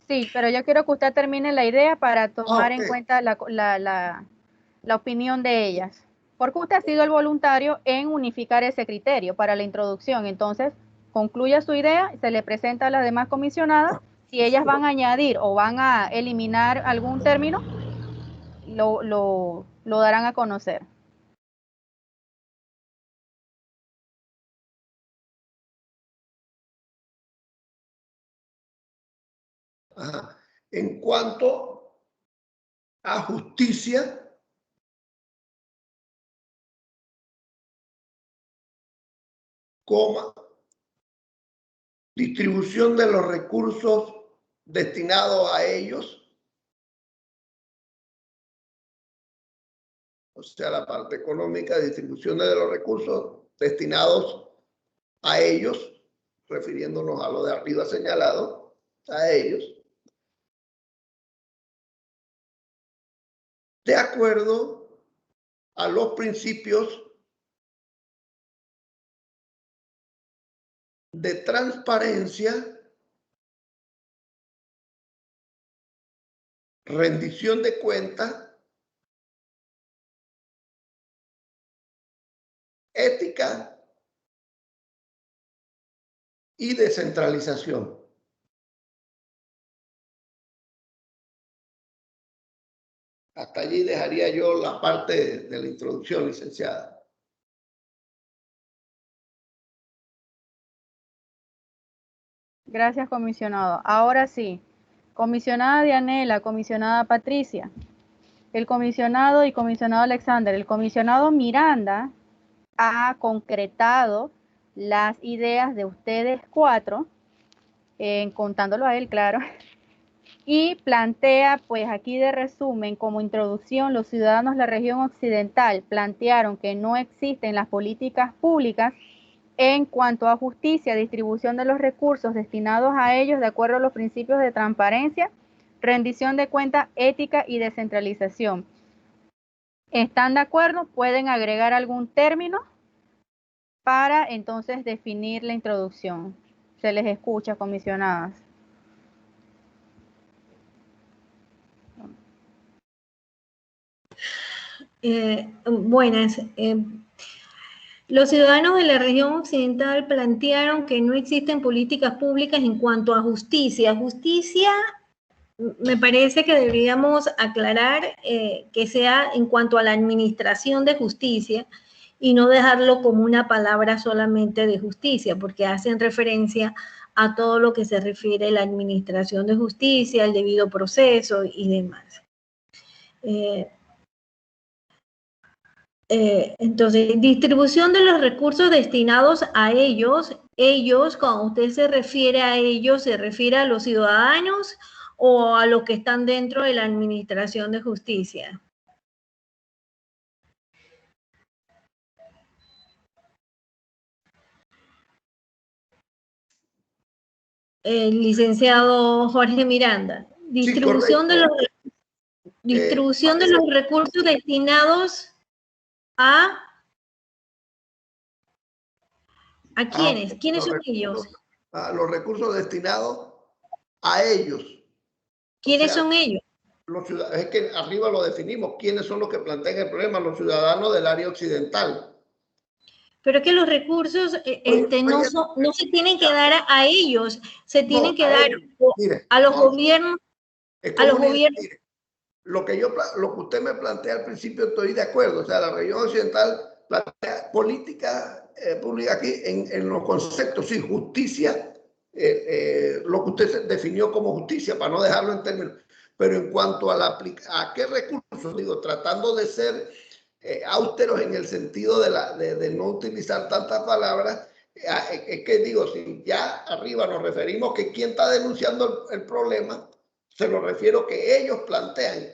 Sí, pero yo quiero que usted termine la idea para tomar en cuenta la opinión de ellas. Porque usted ha sido el voluntario en unificar ese criterio para la introducción. Entonces, concluya su idea, se le presenta a las demás comisionadas. Si ellas van a añadir o van a eliminar algún término, lo darán a conocer. Ajá. En cuanto a justicia, distribución de los recursos destinados a ellos, o sea, la parte económica, distribución de los recursos destinados a ellos, refiriéndonos a lo de arriba señalado, a ellos, de acuerdo a los principios de transparencia, rendición de cuentas, ética y descentralización. Hasta allí dejaría yo la parte de la introducción, licenciada. Gracias, comisionado. Ahora sí, comisionada Dianela, comisionada Patricia, el comisionado y comisionado Alexander, el comisionado Miranda ha concretado las ideas de ustedes 4, contándolo a él, claro, y plantea, pues aquí de resumen, como introducción, los ciudadanos de la región occidental plantearon que no existen las políticas públicas en cuanto a justicia, distribución de los recursos destinados a ellos de acuerdo a los principios de transparencia, rendición de cuentas, ética y descentralización. ¿Están de acuerdo? ¿Pueden agregar algún término para entonces definir la introducción? Se les escucha, comisionadas. Buenas. Los ciudadanos de la región occidental plantearon que no existen políticas públicas en cuanto a justicia. Justicia, me parece que deberíamos aclarar que sea en cuanto a la administración de justicia y no dejarlo como una palabra solamente de justicia, porque hacen referencia a todo lo que se refiere a la administración de justicia, el debido proceso y demás. Entonces, distribución de los recursos destinados a ellos, cuando usted se refiere a ellos, ¿se refiere a los ciudadanos o a los que están dentro de la administración de justicia? El licenciado Jorge Miranda. Distribución de los recursos Distribución de los recursos destinados ¿a quiénes? ¿Quiénes son ellos? A los recursos destinados a ellos. ¿Quiénes son ellos? Es que arriba lo definimos. ¿Quiénes son los que plantean el problema? Los ciudadanos del área occidental. Pero es que los recursos no se tienen que dar a ellos, se tienen que dar a los gobiernos. Mire, lo que usted me plantea al principio estoy de acuerdo. O sea, la región occidental plantea política pública aquí en los conceptos, sí, justicia, lo que usted definió como justicia, para no dejarlo en términos. Pero en cuanto a qué recursos, digo, tratando de ser austeros en el sentido de no utilizar tantas palabras, es que digo, si ya arriba nos referimos que quién está denunciando el problema, se lo refiero que ellos plantean,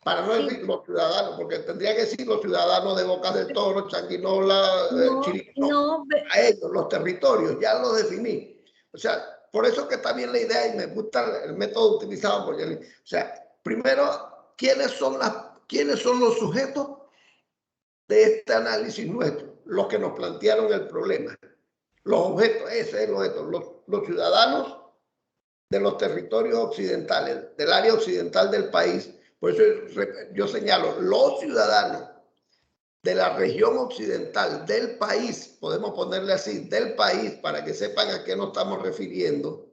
para no decir los ciudadanos, porque tendría que decir los ciudadanos de Bocas del Toro, Changuinola, Chiriquí, a ellos, los territorios, ya los definí. O sea, por eso que está bien la idea y me gusta el método utilizado por Yelin. O sea, primero, ¿quiénes son los sujetos de este análisis nuestro? Los que nos plantearon el problema. Los objetos, ese es el objeto. Los ciudadanos de los territorios occidentales, del área occidental del país. Por eso yo señalo, los ciudadanos de la región occidental del país, podemos ponerle así, del país, para que sepan a qué nos estamos refiriendo.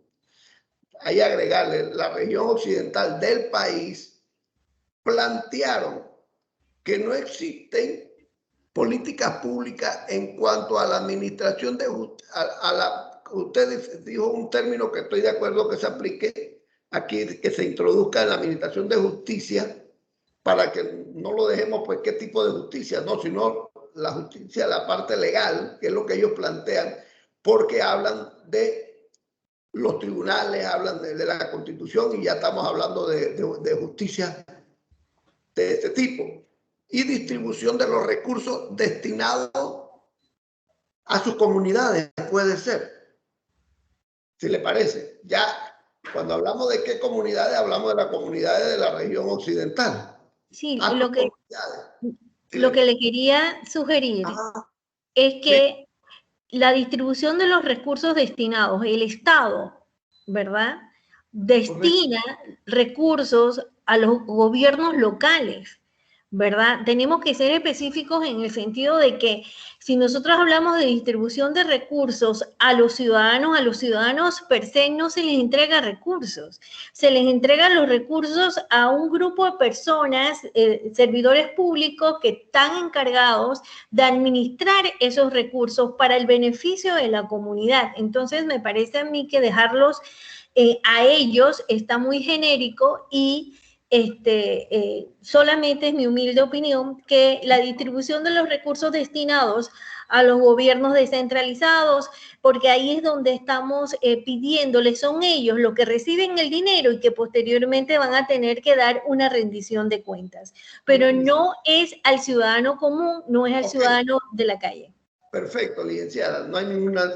Ahí agregarle la región occidental del país, plantearon que no existen políticas públicas en cuanto a la administración de usted dijo un término que estoy de acuerdo que se aplique aquí, que se introduzca en la administración de justicia, para que no lo dejemos, pues, qué tipo de justicia, no, sino la justicia, la parte legal, que es lo que ellos plantean, porque hablan de los tribunales, hablan de la Constitución y ya estamos hablando de justicia de este tipo. Y distribución de los recursos destinados a sus comunidades, puede ser. Si le parece, ya cuando hablamos de qué comunidades, hablamos de las comunidades de la región occidental. Sí, lo que le quería sugerir es que la distribución de los recursos destinados, el Estado, ¿verdad? Destina recursos a los gobiernos locales, ¿verdad? Tenemos que ser específicos en el sentido de que si nosotros hablamos de distribución de recursos a los ciudadanos per se no se les entrega recursos, se les entregan los recursos a un grupo de personas, servidores públicos que están encargados de administrar esos recursos para el beneficio de la comunidad. Entonces me parece a mí que dejarlos a ellos está muy genérico y solamente es mi humilde opinión que la distribución de los recursos destinados a los gobiernos descentralizados, porque ahí es donde estamos pidiéndoles, son ellos los que reciben el dinero y que posteriormente van a tener que dar una rendición de cuentas, pero no es al ciudadano común, no es al ciudadano de la calle. Perfecto, licenciada, no hay ninguna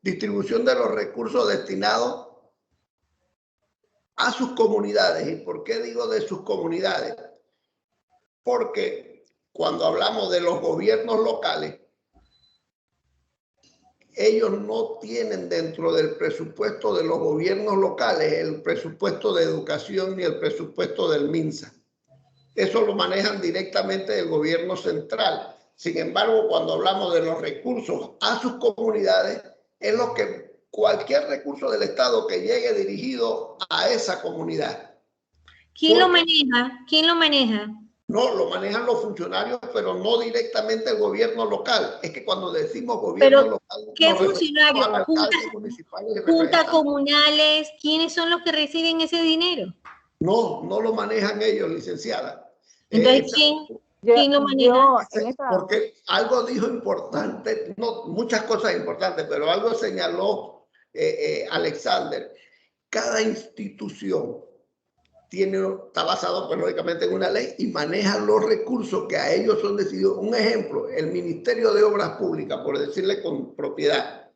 distribución de los recursos destinados a sus comunidades. ¿Y por qué digo de sus comunidades? Porque cuando hablamos de los gobiernos locales, ellos no tienen dentro del presupuesto de los gobiernos locales el presupuesto de educación ni el presupuesto del MINSA. Eso lo manejan directamente del gobierno central. Sin embargo, cuando hablamos de los recursos a sus comunidades, es lo que cualquier recurso del Estado que llegue dirigido a esa comunidad. ¿Quién lo maneja? ¿Quién lo maneja? No, lo manejan los funcionarios, pero no directamente el gobierno local. Es que cuando decimos gobierno local... ¿Qué funcionarios? ¿Juntas comunales? ¿Quiénes son los que reciben ese dinero? No, no lo manejan ellos, licenciada. Entonces, ¿quién lo maneja? Porque algo dijo importante, no, muchas cosas importantes, pero algo señaló Alexander. Cada institución está basado, pues, lógicamente en una ley y maneja los recursos que a ellos son decididos. Un ejemplo, el Ministerio de Obras Públicas, por decirle con propiedad,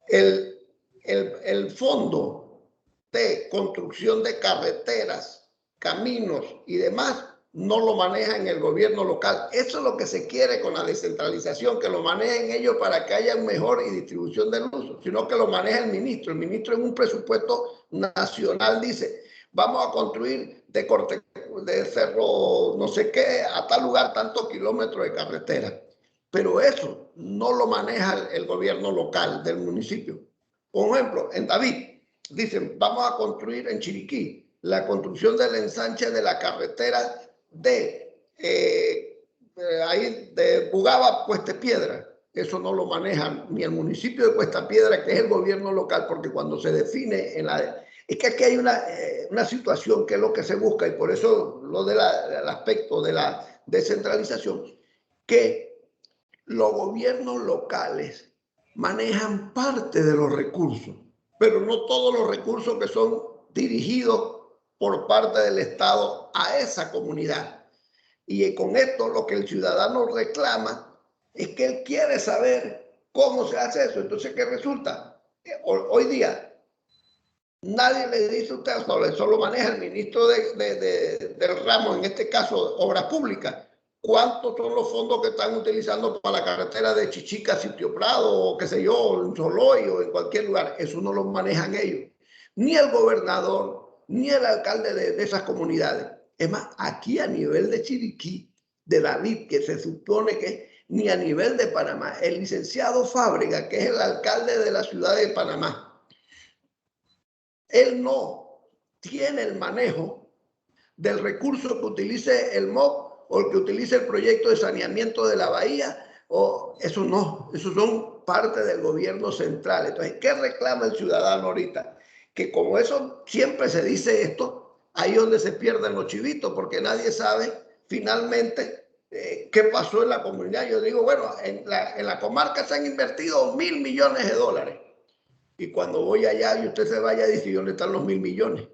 el fondo de construcción de carreteras caminos y demás, no lo manejan el gobierno local. Eso es lo que se quiere con la descentralización, que lo manejen ellos para que haya mejor distribución del uso, sino que lo maneja el ministro. El ministro en un presupuesto nacional dice, vamos a construir de cerro no sé qué a tal lugar tantos kilómetros de carretera. Pero eso no lo maneja el gobierno local del municipio. Por ejemplo, en David, dicen, vamos a construir en Chiriquí la construcción del ensanche de la carretera de Bugaba a Puesta Piedra. Eso no lo maneja ni el municipio de Puesta Piedra, que es el gobierno local, porque cuando se define es que aquí hay una situación que es lo que se busca, y por eso lo del aspecto de la descentralización, que los gobiernos locales manejan parte de los recursos, pero no todos los recursos que son dirigidos por parte del Estado a esa comunidad. Y con esto lo que el ciudadano reclama es que él quiere saber cómo se hace eso. Entonces, ¿qué resulta? Hoy día nadie le dice a usted, solo maneja el ministro del ramo, en este caso Obras Públicas, cuántos son los fondos que están utilizando para la carretera de Chichica, Sitio Prado, o qué sé yo, en Soloy o en cualquier lugar. Eso no lo manejan ellos. Ni el gobernador, ni el alcalde de esas comunidades. Es más, aquí a nivel de Chiriquí, de David, que se supone que ni a nivel de Panamá, el licenciado Fábrega, que es el alcalde de la ciudad de Panamá, él no tiene el manejo del recurso que utilice el MOP o el que utilice el proyecto de saneamiento de la bahía, o eso no, eso son parte del gobierno central. Entonces, ¿qué reclama el ciudadano ahorita? Que como eso siempre se dice esto, ahí es donde se pierden los chivitos, porque nadie sabe finalmente qué pasó en la comunidad. Yo digo, bueno, en la comarca se han invertido $1.000 millones. Y cuando voy allá y usted se vaya, dice, ¿dónde están los $1.000 millones?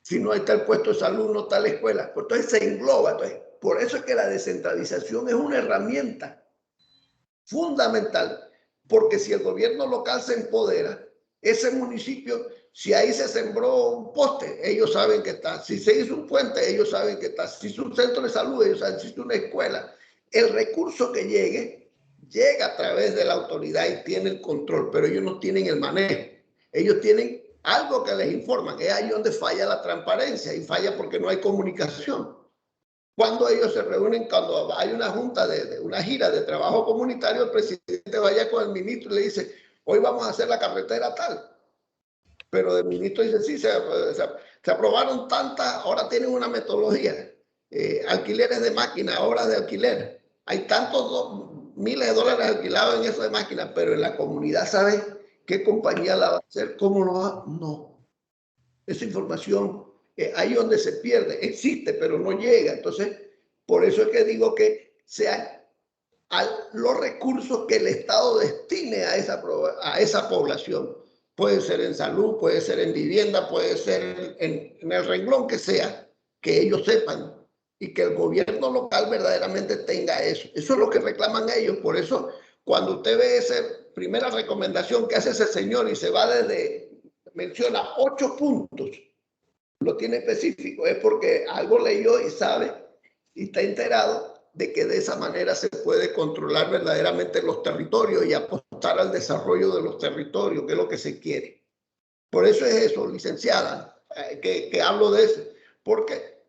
Si no está el puesto de salud, no está la escuela. Pues entonces se engloba. Entonces, por eso es que la descentralización es una herramienta fundamental, porque si el gobierno local se empodera, ese municipio, si ahí se sembró un poste, ellos saben que está. Si se hizo un puente, ellos saben que está. Si hizo un centro de salud, ellos saben. Si hizo una escuela, el recurso que llega a través de la autoridad y tiene el control, pero ellos no tienen el manejo. Ellos tienen algo que les informan. Es ahí donde falla la transparencia, y falla porque no hay comunicación. Cuando ellos se reúnen, cuando hay una junta una gira de trabajo comunitario, el presidente vaya con el ministro y le dice, hoy vamos a hacer la carretera tal. Pero el ministro dice, sí, se aprobaron tantas, ahora tienen una metodología. Alquileres de máquinas, obras de alquiler. Hay tantos miles de dólares alquilados en eso de máquinas, pero en la comunidad, ¿sabe qué compañía la va a hacer? ¿Cómo lo va? No. Esa información, ahí donde se pierde, existe, pero no llega. Entonces, por eso es que digo que sean los recursos que el Estado destine a esa población. Puede ser en salud, puede ser en vivienda, puede ser en el renglón que sea, que ellos sepan y que el gobierno local verdaderamente tenga eso. Eso es lo que reclaman ellos. Por eso, cuando usted ve esa primera recomendación que hace ese señor y se va menciona 8 puntos, lo tiene específico, es porque algo leyó y sabe y está enterado de que de esa manera se puede controlar verdaderamente los territorios y apostar al desarrollo de los territorios, que es lo que se quiere. Por eso es eso, licenciada, que hablo de eso, porque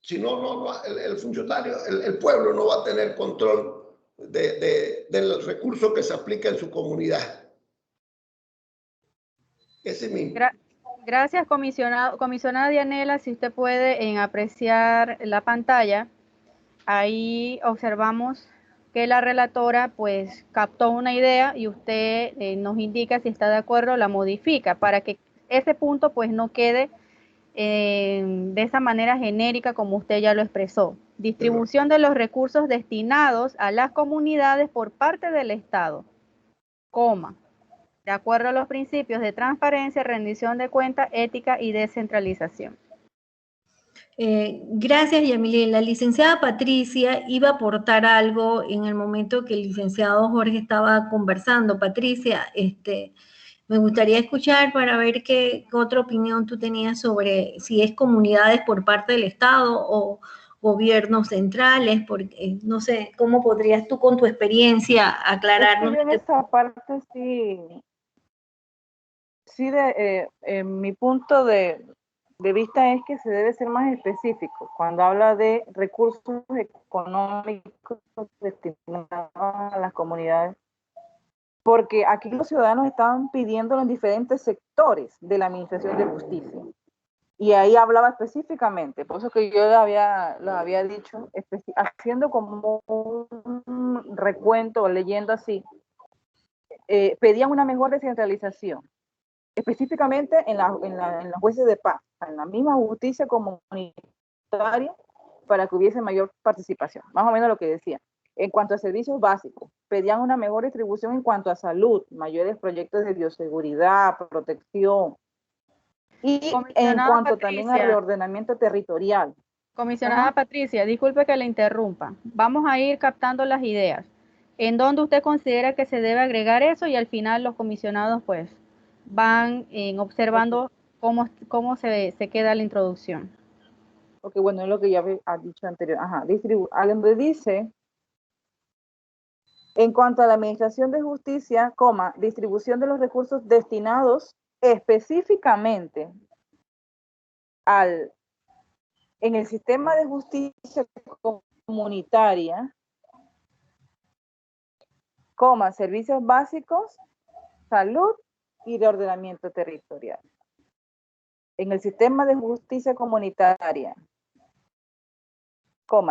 si no, el funcionario, el pueblo no va a tener control del recurso que se aplica en su comunidad. Ese mismo. Gracias, comisionada Dianela. Si usted puede apreciar la pantalla, ahí observamos que la relatora pues captó una idea y usted nos indica si está de acuerdo, la modifica para que ese punto pues no quede de esa manera genérica como usted ya lo expresó. Distribución de los recursos destinados a las comunidades por parte del Estado, de acuerdo a los principios de transparencia, rendición de cuentas, ética y descentralización. Gracias, Yamile. La licenciada Patricia iba a aportar algo en el momento que el licenciado Jorge estaba conversando. Patricia, Me gustaría escuchar para ver qué otra opinión tú tenías sobre si es comunidades por parte del Estado o gobiernos centrales, porque no sé, ¿cómo podrías tú con tu experiencia Es que aclararnos? yo en esa parte mi punto de vista es que se debe ser más específico cuando habla de recursos económicos destinados a las comunidades, porque aquí los ciudadanos estaban pidiéndolo en diferentes sectores de la administración de justicia. Y ahí hablaba específicamente, por eso que yo lo había dicho, haciendo como un recuento, leyendo así, pedían una mejor descentralización, específicamente en los jueces de paz, en la misma justicia comunitaria, para que hubiese mayor participación, más o menos lo que decía. En cuanto a servicios básicos, pedían una mejor distribución en cuanto a salud, mayores proyectos de bioseguridad, protección, y en cuanto también a reordenamiento territorial. Comisionada Patricia, disculpe que le interrumpa. Vamos a ir captando las ideas. ¿En dónde usted considera que se debe agregar eso? Y al final los comisionados pues van observando cómo se queda la introducción. Porque bueno, es lo que ya había dicho anterior. Ajá, donde dice, en cuanto a la administración de justicia, distribución de los recursos destinados específicamente en el sistema de justicia comunitaria, servicios básicos, salud y reordenamiento territorial. En el sistema de justicia comunitaria,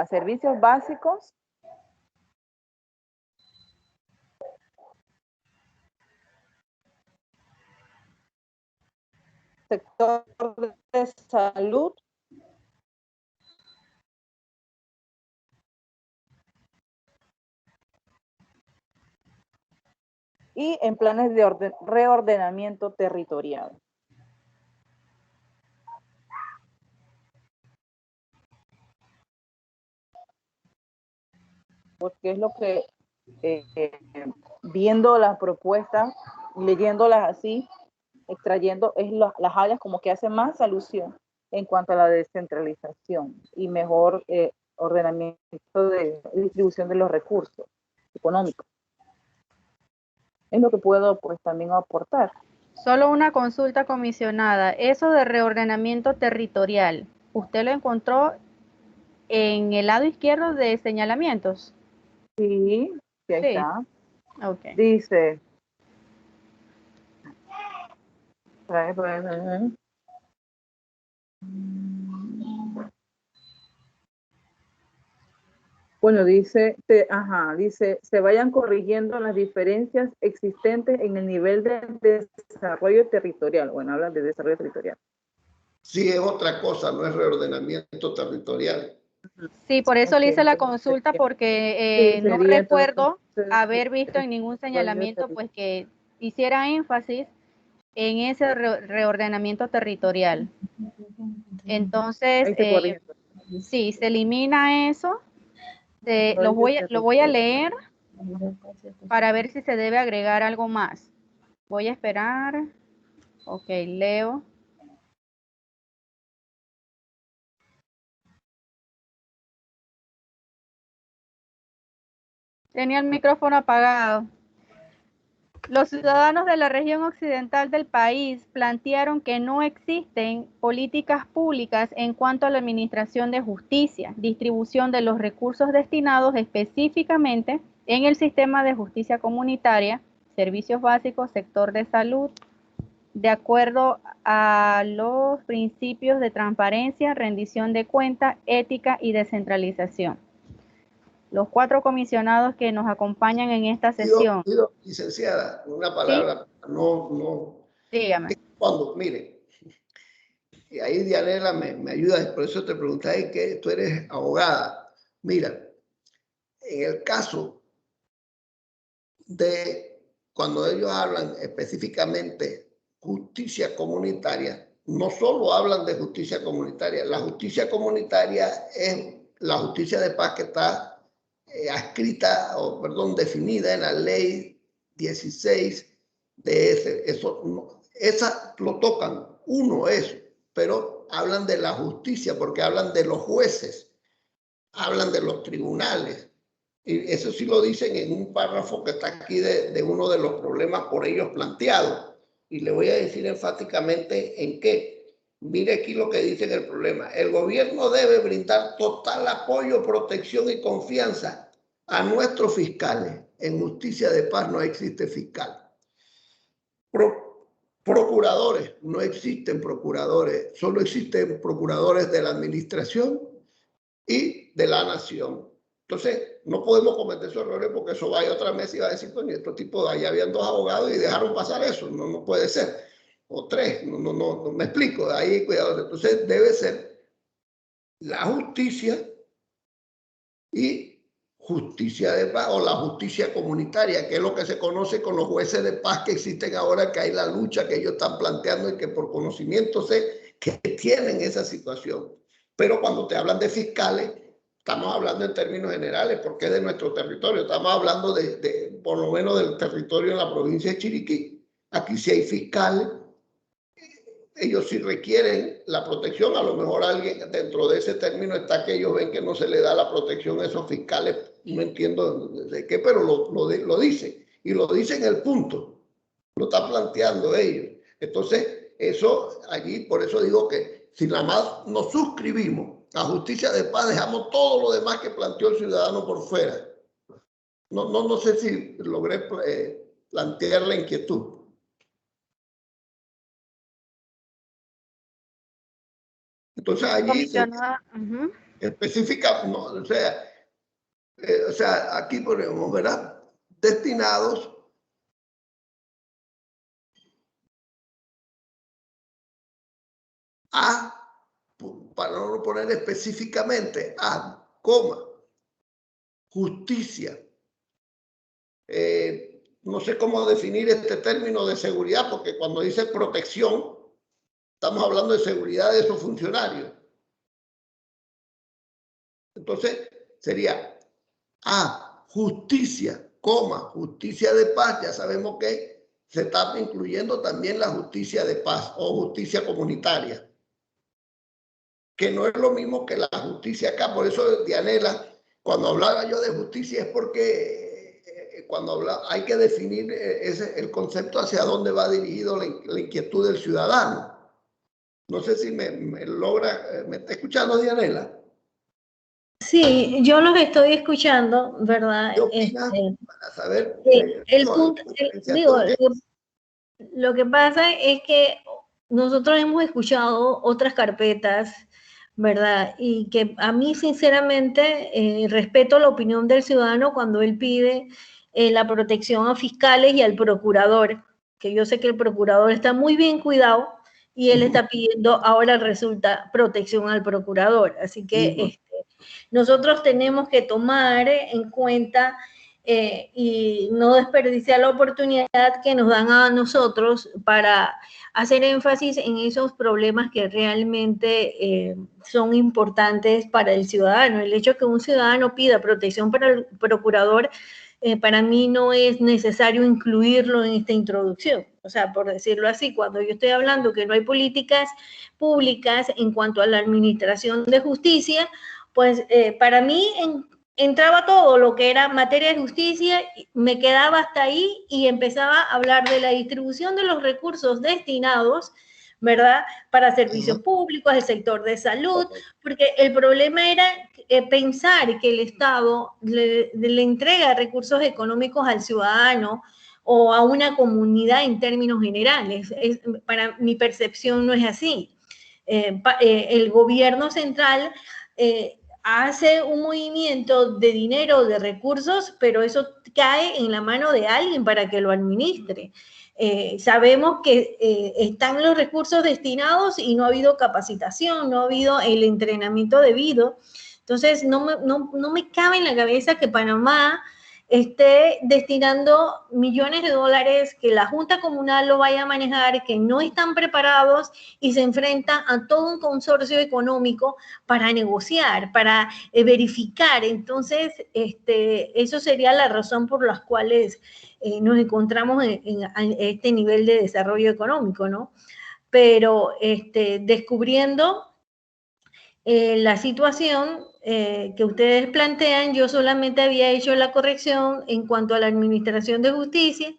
servicios básicos, sector de salud, y en planes de reordenamiento territorial. Porque es lo que, viendo las propuestas, leyéndolas así, extrayendo, las áreas como que hacen más alusión en cuanto a la descentralización y mejor ordenamiento de distribución de los recursos económicos. Es lo que puedo pues también aportar. Solo una consulta, comisionada. Eso de reordenamiento territorial, ¿usted lo encontró en el lado izquierdo de señalamientos? Sí, ahí está. Okay. Dice, bueno, dice, se vayan corrigiendo las diferencias existentes en el nivel de desarrollo territorial. Bueno, hablan de desarrollo territorial. Sí, es otra cosa, no es reordenamiento territorial. Sí, por eso le hice la consulta, porque no recuerdo haber visto en ningún señalamiento pues que hiciera énfasis en ese reordenamiento territorial. Entonces, sí, se elimina eso. Lo voy a leer para ver si se debe agregar algo más. Voy a esperar. Ok, leo. Tenía el micrófono apagado. Los ciudadanos de la región occidental del país plantearon que no existen políticas públicas en cuanto a la administración de justicia, distribución de los recursos destinados específicamente en el sistema de justicia comunitaria, servicios básicos, sector de salud, de acuerdo a los principios de transparencia, rendición de cuentas, ética y descentralización. Los 4 comisionados que nos acompañan en esta sesión. Licenciada, una palabra, ¿sí? No. Dígame. Mire, y ahí Dianela me ayuda, por eso te pregunté que tú eres abogada. Mira, en el caso de cuando ellos hablan específicamente justicia comunitaria, no solo hablan de justicia comunitaria, la justicia comunitaria es la justicia de paz que está definida en la ley 16 de eso, esa lo tocan, uno eso, pero hablan de la justicia porque hablan de los jueces, hablan de los tribunales. Y eso sí lo dicen en un párrafo que está aquí de uno de los problemas por ellos planteados. Y le voy a decir enfáticamente en qué. Mire aquí lo que dice en el problema. El gobierno debe brindar total apoyo, protección y confianza a nuestros fiscales. En justicia de paz no existe fiscal. Procuradores, no existen procuradores. Solo existen procuradores de la administración y de la nación. Entonces, no podemos cometer esos errores porque eso vaya otra vez y va a decir, coño, estos tipos, allá habían 2 abogados y dejaron pasar eso. No, no puede ser. O 3, no me explico. Ahí cuidado. Entonces, debe ser la justicia y justicia de paz o la justicia comunitaria, que es lo que se conoce con los jueces de paz que existen ahora, que hay la lucha que ellos están planteando y que por conocimiento sé que tienen esa situación. Pero cuando te hablan de fiscales, estamos hablando en términos generales porque es de nuestro territorio. Estamos hablando por lo menos del territorio en la provincia de Chiriquí. Aquí sí hay fiscales. Ellos sí requieren la protección. A lo mejor alguien dentro de ese término está que ellos ven que no se le da la protección a esos fiscales. No entiendo de qué, pero lo dice. Y lo dice en el punto. Lo están planteando ellos. Entonces, eso allí, por eso digo que si nada más nos suscribimos a justicia de paz, dejamos todo lo demás que planteó el ciudadano por fuera. No sé si logré plantear la inquietud. Entonces allí específica, no, o sea, aquí ponemos, ¿verdad? Destinados a, para no poner específicamente, a, justicia. No sé cómo definir este término de seguridad, porque cuando dice protección, estamos hablando de seguridad de esos funcionarios. Entonces, sería A, justicia, justicia de paz. Ya sabemos que se está incluyendo también la justicia de paz o justicia comunitaria, que no es lo mismo que la justicia acá. Por eso, Dianela, cuando hablaba yo de justicia es porque cuando hay que definir el concepto hacia dónde va dirigido la inquietud del ciudadano. No sé si me logra, ¿me está escuchando, Dianela? Sí, yo los estoy escuchando, ¿verdad? ¿Qué opinas? Para saber. El punto, digo, lo que pasa es que nosotros hemos escuchado otras carpetas, ¿verdad? Y que a mí, sinceramente, respeto la opinión del ciudadano cuando él pide la protección a fiscales y al procurador, que yo sé que el procurador está muy bien cuidado y él está pidiendo, ahora resulta, protección al procurador. Así que nosotros tenemos que tomar en cuenta y no desperdiciar la oportunidad que nos dan a nosotros para hacer énfasis en esos problemas que realmente son importantes para el ciudadano. El hecho de que un ciudadano pida protección para el procurador, para mí no es necesario incluirlo en esta introducción. O sea, por decirlo así, cuando yo estoy hablando que no hay políticas públicas en cuanto a la administración de justicia, pues para mí entraba todo lo que era materia de justicia, me quedaba hasta ahí y empezaba a hablar de la distribución de los recursos destinados, ¿verdad?, para servicios públicos, el sector de salud, porque el problema era pensar que el Estado le entrega recursos económicos al ciudadano o a una comunidad en términos generales. Para mi percepción no es así. El gobierno central hace un movimiento de dinero, de recursos, pero eso cae en la mano de alguien para que lo administre. Sabemos que están los recursos destinados y no ha habido capacitación, no ha habido el entrenamiento debido. Entonces, no me cabe en la cabeza que Panamá esté destinando millones de dólares, que la Junta Comunal lo vaya a manejar, que no están preparados y se enfrentan a todo un consorcio económico para negociar, para verificar. Entonces, eso sería la razón por las cuales nos encontramos en este nivel de desarrollo económico, ¿no? Pero descubriendo la situación que ustedes plantean, yo solamente había hecho la corrección en cuanto a la administración de justicia,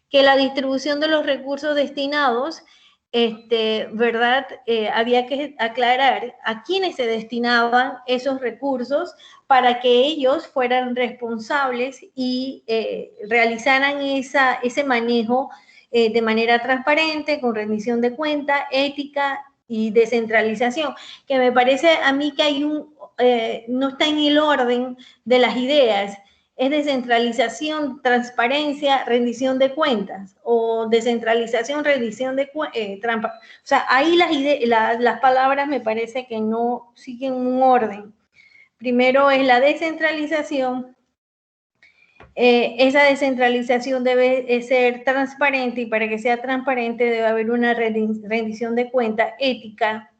que la distribución de los recursos destinados, ¿verdad? Había que aclarar a quiénes se destinaban esos recursos para que ellos fueran responsables y realizaran ese manejo de manera transparente, con rendición de cuenta, ética y descentralización, que me parece a mí que hay no está en el orden de las ideas. Es descentralización, transparencia, rendición de cuentas, o descentralización, rendición de cuentas. O sea, ahí las palabras me parece que no siguen un orden. Primero es la descentralización. Esa descentralización debe ser transparente, y para que sea transparente debe haber una rendición de cuentas ética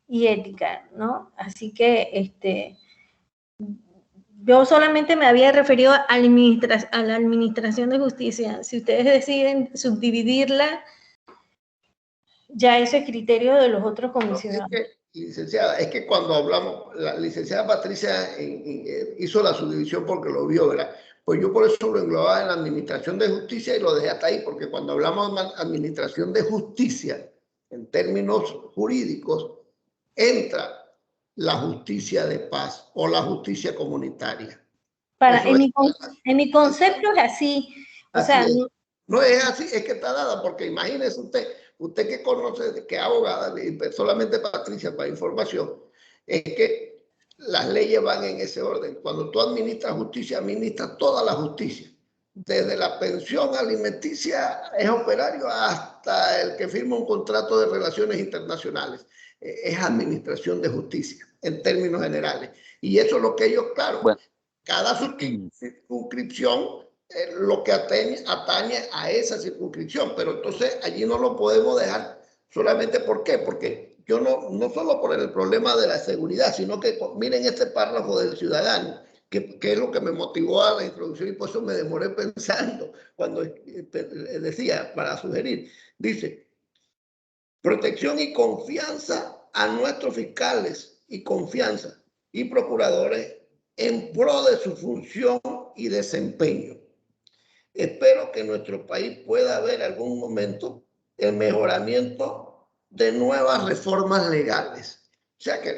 y ética, ¿no? Así que yo solamente me había referido a la administración de justicia. Si ustedes deciden subdividirla, ya eso es criterio de los otros comisionados. Licenciada, es que cuando hablamos, la licenciada Patricia hizo la subdivisión porque lo vio, ¿verdad? Pues yo por eso lo englobaba en la administración de justicia y lo dejé hasta ahí, porque cuando hablamos de administración de justicia, en términos jurídicos, entra la justicia de paz o la justicia comunitaria. En mi concepto es así. O sea, no es así, es que está dada, porque imagínese usted que conoce, que es abogada, solamente Patricia para información, es que las leyes van en ese orden. Cuando tú administras justicia, administras toda la justicia. Desde la pensión alimenticia es operario hasta el que firma un contrato de relaciones internacionales. Es administración de justicia, en términos generales. Y eso es lo que ellos, claro, bueno, cada circunscripción lo que atañe a esa circunscripción, pero entonces allí no lo podemos dejar solamente. ¿Por qué? Porque yo no solo por el problema de la seguridad, sino que miren este párrafo del ciudadano, que es lo que me motivó a la introducción, y por eso me demoré pensando cuando decía, para sugerir, dice: protección y confianza a nuestros fiscales y confianza y procuradores en pro de su función y desempeño. Espero que en nuestro país pueda haber algún momento el mejoramiento de nuevas reformas legales. O sea que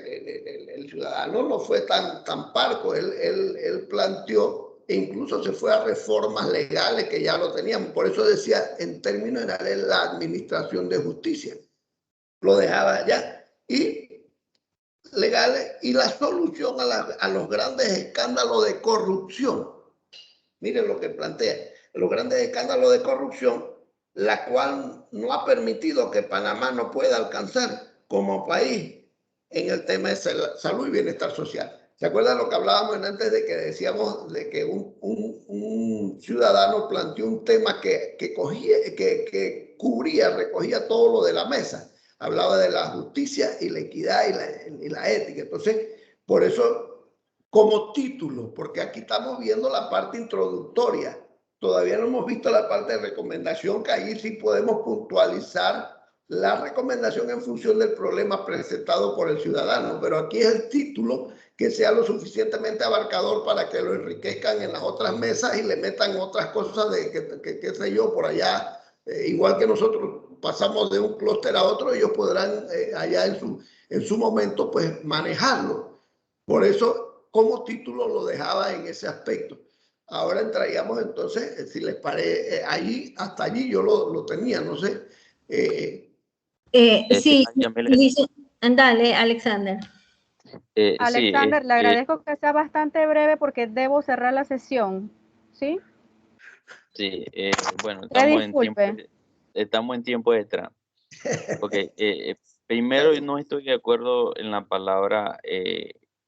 el ciudadano no fue tan parco, él planteó e incluso se fue a reformas legales que ya lo teníamos. Por eso decía en términos generales la administración de justicia. Lo dejaba allá. Y legales y la solución a los grandes escándalos de corrupción. Miren lo que plantea. Los grandes escándalos de corrupción, la cual no ha permitido que Panamá no pueda alcanzar como país en el tema de salud y bienestar social. ¿Se acuerdan lo que hablábamos antes de que decíamos de que un ciudadano planteó un tema que recogía todo lo de la mesa? Hablaba de la justicia y la equidad y la ética. Entonces, por eso, como título, porque aquí estamos viendo la parte introductoria, todavía no hemos visto la parte de recomendación, que ahí sí podemos puntualizar la recomendación en función del problema presentado por el ciudadano, pero aquí es el título que sea lo suficientemente abarcador para que lo enriquezcan en las otras mesas y le metan otras cosas de qué sé yo, por allá, igual que nosotros pasamos de un clúster a otro, ellos podrán allá en su momento pues manejarlo. Por eso, como título lo dejaba en ese aspecto. Ahora entraríamos entonces, si les parece, hasta allí yo lo tenía, no sé. Sí, andale, Alexander. Alexander, sí, le agradezco que sea bastante breve porque debo cerrar la sesión, ¿sí? Sí, bueno, Disculpe. estamos en tiempo extra. Okay, primero no estoy de acuerdo en la palabra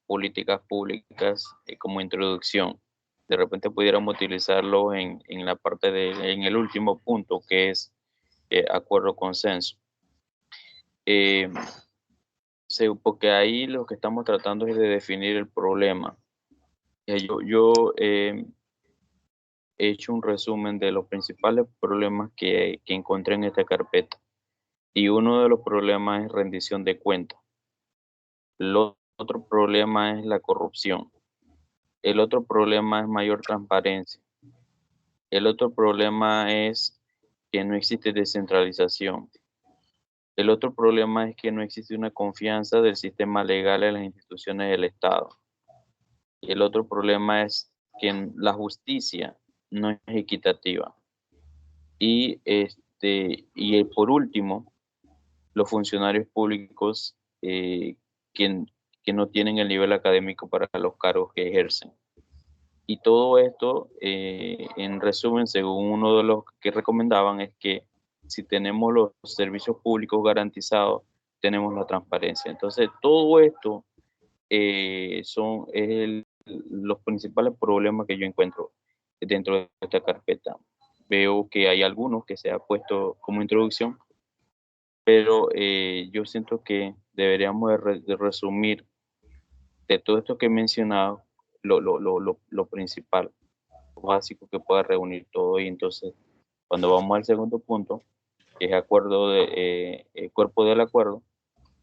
políticas públicas como introducción. de repente pudiéramos utilizarlo en la parte en el último punto, que es acuerdo consenso. Porque ahí lo que estamos tratando es de definir el problema. Yo he hecho un resumen de los principales problemas que encontré en esta carpeta. Y uno de los problemas es rendición de cuentas. El otro problema es la corrupción. El otro problema es mayor transparencia. El otro problema es que no existe descentralización. El otro problema es que no existe una confianza del sistema legal en las instituciones del Estado. Y el otro problema es que la justicia no es equitativa. Y por último, los funcionarios públicos que no tienen el nivel académico para los cargos que ejercen. Y todo esto, en resumen, según uno de los que recomendaban, es que si tenemos los servicios públicos garantizados, tenemos la transparencia. Entonces, todo esto son los principales problemas que yo encuentro dentro de esta carpeta. Veo que hay algunos que se ha puesto como introducción, pero yo siento que deberíamos de resumir de todo esto que he mencionado lo principal, lo básico que pueda reunir todo. Y entonces, cuando vamos al segundo punto, que es cuerpo del acuerdo,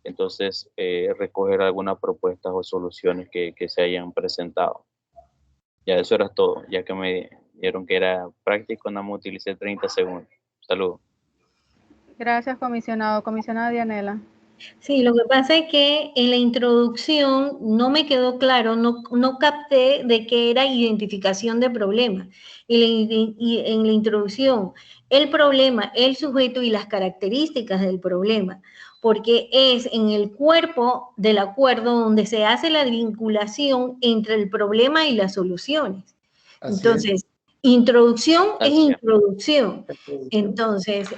entonces recoger algunas propuestas o soluciones que se hayan presentado. Ya eso era todo, ya que me dijeron que era práctico, nada más utilicé 30 segundos. Saludos. Gracias, comisionado. Comisionada Dianela. Sí, lo que pasa es que en la introducción no me quedó claro, no capté de qué era identificación de problemas. Y en la introducción, el problema, el sujeto y las características del problema, porque es en el cuerpo del acuerdo donde se hace la vinculación entre el problema y las soluciones. Entonces, introducción es introducción. Entonces,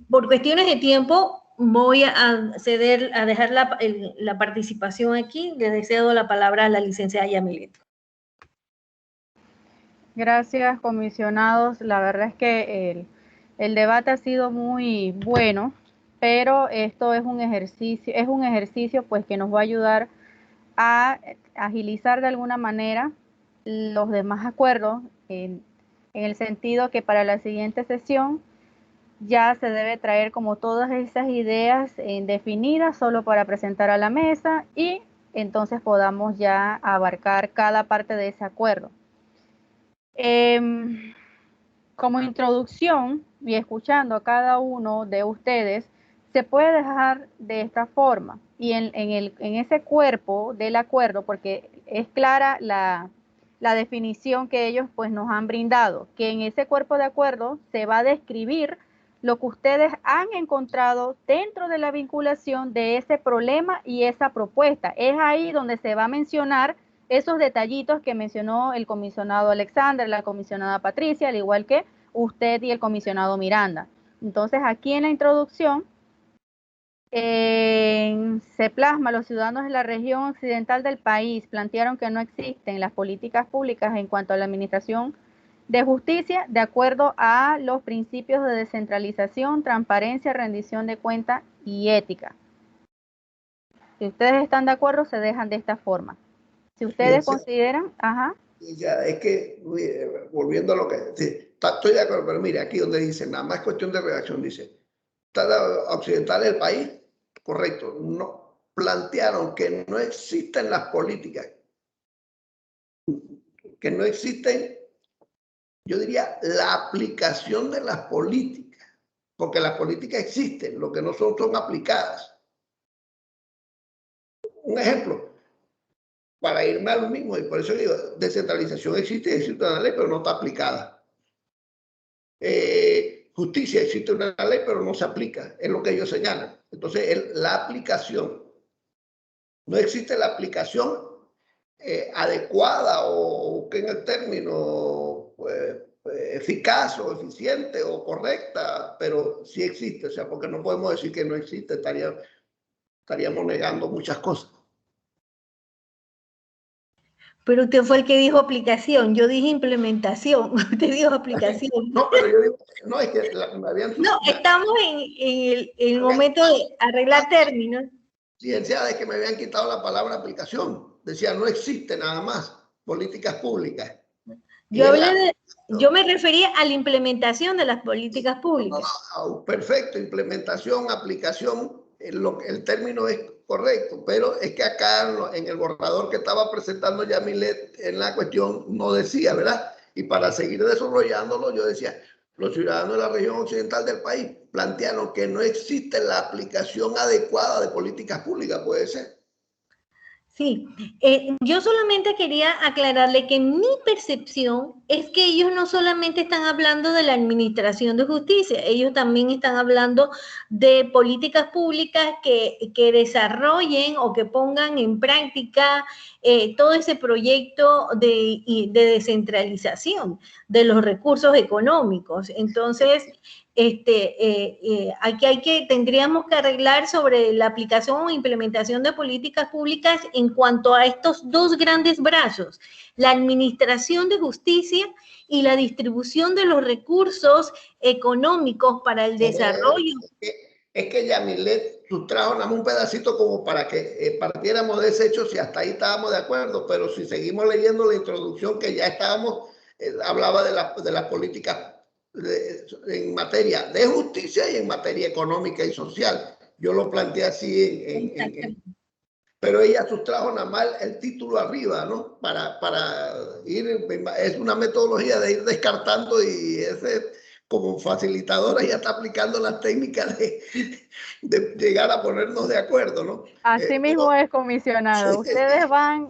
por cuestiones de tiempo, voy a ceder, a dejar la participación aquí. Le cedo la palabra a la licenciada Yamilet. Gracias, comisionados. La verdad es que el debate ha sido muy bueno, pero esto es un ejercicio pues que nos va a ayudar a agilizar de alguna manera los demás acuerdos en el sentido que para la siguiente sesión ya se debe traer como todas esas ideas definidas solo para presentar a la mesa y entonces podamos ya abarcar cada parte de ese acuerdo. Como introducción y escuchando a cada uno de ustedes, se puede dejar de esta forma y en ese cuerpo del acuerdo, porque es clara la definición que ellos pues nos han brindado, que en ese cuerpo de acuerdo se va a describir lo que ustedes han encontrado dentro de la vinculación de ese problema y esa propuesta. Es ahí donde se va a mencionar esos detallitos que mencionó el comisionado Alexander, la comisionada Patricia, al igual que usted y el comisionado Miranda. Entonces, aquí en la introducción se plasma: los ciudadanos de la región occidental del país plantearon que no existen las políticas públicas en cuanto a la administración de justicia de acuerdo a los principios de descentralización, transparencia, rendición de cuentas y ética. Si ustedes están de acuerdo, se dejan de esta forma. Si ustedes consideran, Ya, es que, volviendo a lo que... Sí, estoy de acuerdo, pero mire, aquí donde dice, nada más cuestión de redacción, dice, occidental del país, correcto, no, plantearon que no existen las políticas, que no existen, yo diría, la aplicación de las políticas, porque las políticas existen, lo que no son aplicadas. Un ejemplo, para irme a lo mismo, y por eso digo, descentralización existe una ley, pero no está aplicada. Justicia, existe una ley, pero no se aplica, es lo que ellos señalan. Entonces, la aplicación, no existe la aplicación adecuada o que en el término eficaz o eficiente o correcta, pero sí existe, o sea, porque no podemos decir que no existe, estaríamos negando muchas cosas. Pero usted fue el que dijo aplicación, yo dije implementación, usted dijo aplicación. No, pero yo digo, no, es que me habían... No, estamos en el momento de arreglar términos. Ciencia de que me habían quitado la palabra aplicación. Decía, no existe nada más políticas públicas. Yo me refería a la implementación de las políticas públicas. Perfecto, implementación, aplicación, el término es correcto, pero es que acá en el borrador que estaba presentando Yamilet en la cuestión no decía, ¿verdad? Y para seguir desarrollándolo, yo decía, los ciudadanos de la región occidental del país plantearon que no existe la aplicación adecuada de políticas públicas, puede ser. Sí, yo solamente quería aclararle que mi percepción es que ellos no solamente están hablando de la administración de justicia, ellos también están hablando de políticas públicas que desarrollen o que pongan en práctica todo ese proyecto de descentralización de los recursos económicos. Entonces, aquí tendríamos que arreglar sobre la aplicación o implementación de políticas públicas en cuanto a estos dos grandes brazos, la administración de justicia y la distribución de los recursos económicos para el desarrollo. Es que Yamilet sustrajo nada más un pedacito como para que partiéramos de ese hecho, si hasta ahí estábamos de acuerdo, pero si seguimos leyendo la introducción que ya estábamos, hablaba de las políticas en materia de justicia y en materia económica y social. Yo lo planteé así, pero ella sustrajo nada más el título arriba, ¿no? Para ir, es una metodología de ir descartando y ese, como facilitadora ella está aplicando las técnicas de llegar a ponernos de acuerdo, ¿no? Así mismo es, comisionado. Ustedes van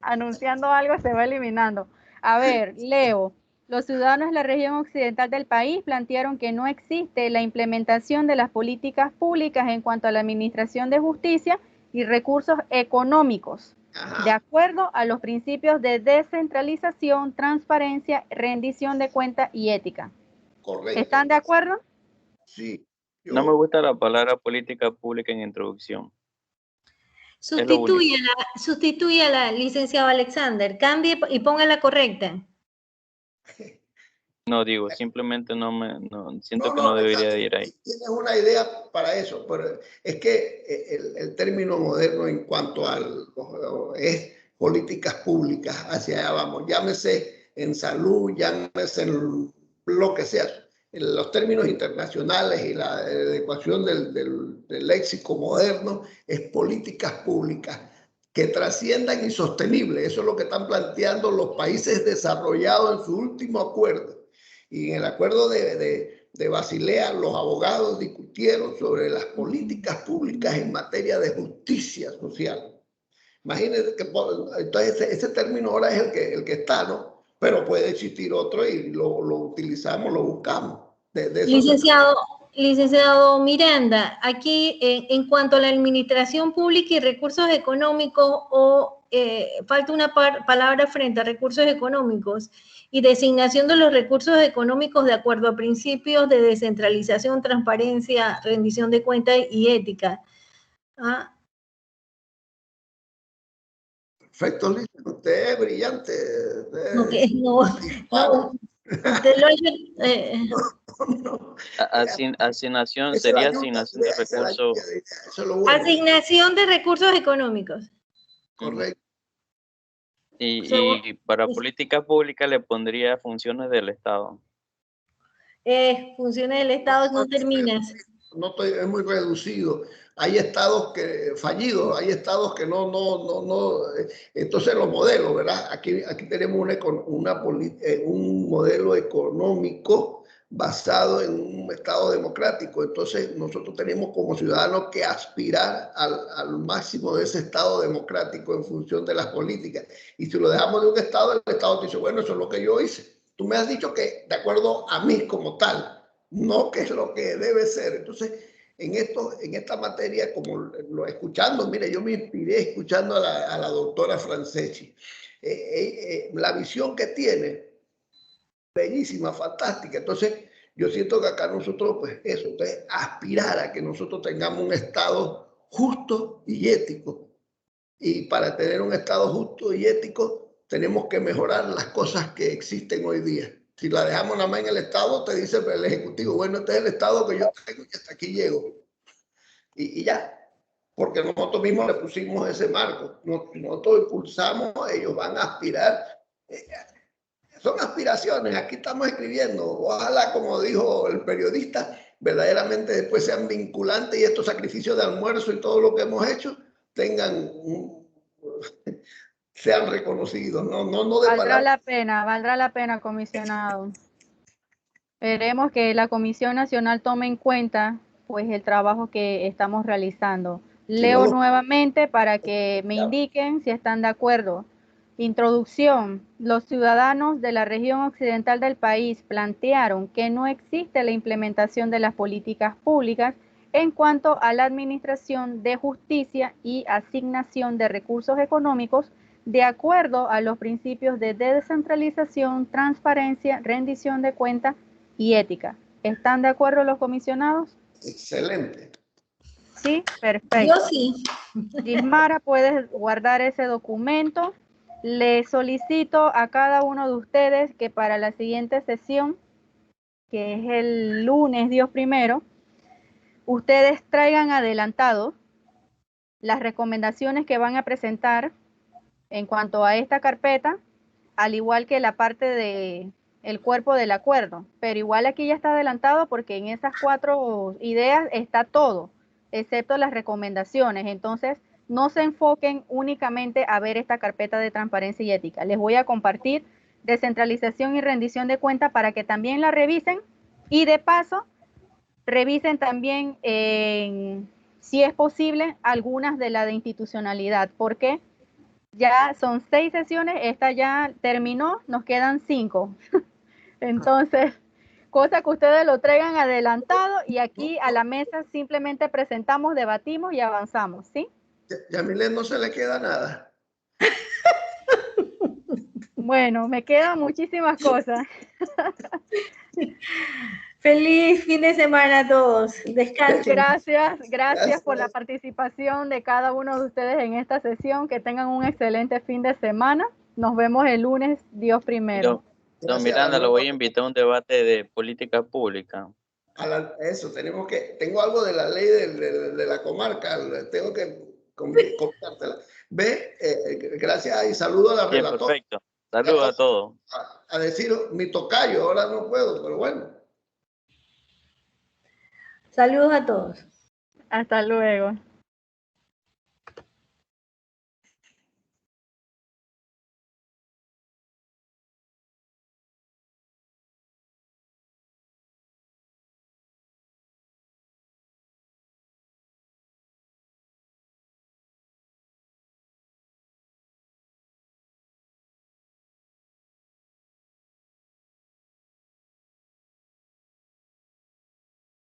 anunciando algo, se va eliminando. A ver, leo. Los ciudadanos de la región occidental del país plantearon que no existe la implementación de las políticas públicas en cuanto a la administración de justicia y recursos económicos, de acuerdo a los principios de descentralización, transparencia, rendición de cuentas y ética. Correcto. ¿Están de acuerdo? Sí. No me gusta la palabra política pública en introducción. Sustituyala, licenciado Alexander, cambie y ponga la correcta. No, digo, simplemente siento que no debería de ir ahí. Tienes una idea para eso, pero es que el término moderno en cuanto al es políticas públicas, hacia allá vamos, llámese en salud, llámese en lo que sea, en los términos internacionales y la adecuación del léxico moderno es políticas públicas que trasciendan y sostenibles. Eso es lo que están planteando los países desarrollados en su último acuerdo. Y en el acuerdo de Basilea, los abogados discutieron sobre las políticas públicas en materia de justicia social. Imagínense que entonces ese término ahora es el que está, ¿no? Pero puede existir otro y lo utilizamos, lo buscamos. Licenciado Miranda, aquí en cuanto a la administración pública y recursos económicos, falta una palabra frente a recursos económicos y designación de los recursos económicos de acuerdo a principios de descentralización, transparencia, rendición de cuentas y ética. Perfecto, Liz. Usted es brillante. Asignación sería asignación de recursos. Asignación de recursos económicos. Correcto. Y para política pública le pondría funciones del Estado. Funciones del Estado no terminas. Es muy reducido. Hay estados fallidos, hay estados que no. Entonces los modelos, ¿verdad? Aquí tenemos un modelo económico basado en un estado democrático. Entonces nosotros tenemos como ciudadanos que aspirar al máximo de ese estado democrático en función de las políticas. Y si lo dejamos de un estado, el estado te dice, bueno, eso es lo que yo hice. Tú me has dicho que de acuerdo a mí como tal, no que es lo que debe ser. Entonces, en esta materia, como lo escuchando, mire, yo me inspiré escuchando a la doctora Franceschi. La visión que tiene, bellísima, fantástica. Entonces, yo siento que acá nosotros, pues eso, entonces, aspirar a que nosotros tengamos un Estado justo y ético. Y para tener un Estado justo y ético, tenemos que mejorar las cosas que existen hoy día. Si la dejamos nada más en el Estado, te dice el Ejecutivo, bueno, este es el Estado que yo tengo y hasta aquí llego. Y ya, porque nosotros mismos le pusimos ese marco. Nosotros impulsamos, ellos van a aspirar. Son aspiraciones, aquí estamos escribiendo. Ojalá, como dijo el periodista, verdaderamente después sean vinculantes y estos sacrificios de almuerzo y todo lo que hemos hecho sean reconocidos. No de palabras. Valdrá la pena, comisionado. Esperemos que la Comisión Nacional tome en cuenta pues el trabajo que estamos realizando. Leo nuevamente para que me indiquen si están de acuerdo. Introducción. Los ciudadanos de la región occidental del país plantearon que no existe la implementación de las políticas públicas en cuanto a la administración de justicia y asignación de recursos económicos de acuerdo a los principios de descentralización, transparencia, rendición de cuentas y ética. ¿Están de acuerdo los comisionados? Excelente. Sí, perfecto. Yo sí. Gismara, puedes guardar ese documento. Le solicito a cada uno de ustedes que para la siguiente sesión, que es el lunes, Dios primero, ustedes traigan adelantado las recomendaciones que van a presentar en cuanto a esta carpeta, al igual que la parte de el cuerpo del acuerdo, pero igual aquí ya está adelantado porque en esas 4 ideas está todo, excepto las recomendaciones. Entonces, no se enfoquen únicamente a ver esta carpeta de transparencia y ética. Les voy a compartir descentralización y rendición de cuentas para que también la revisen y de paso revisen también, si es posible, algunas de la de institucionalidad. ¿Por qué? Ya son 6 sesiones, esta ya terminó, nos quedan 5. Entonces, cosa que ustedes lo traigan adelantado y aquí a la mesa simplemente presentamos, debatimos y avanzamos, ¿sí? Y a Milet no se le queda nada. Bueno, me quedan muchísimas cosas. Feliz fin de semana a todos. Descansen. Gracias por la participación de cada uno de ustedes en esta sesión. Que tengan un excelente fin de semana. Nos vemos el lunes, Dios primero. Don Miranda, lo voy a invitar a un debate de política pública. Eso, tengo algo de la ley de la comarca, tengo que contártela. Gracias y saludo a la relatora. Perfecto. Saludos a todos. A decir mi tocayo, ahora no puedo, pero bueno. Saludos a todos. Hasta luego.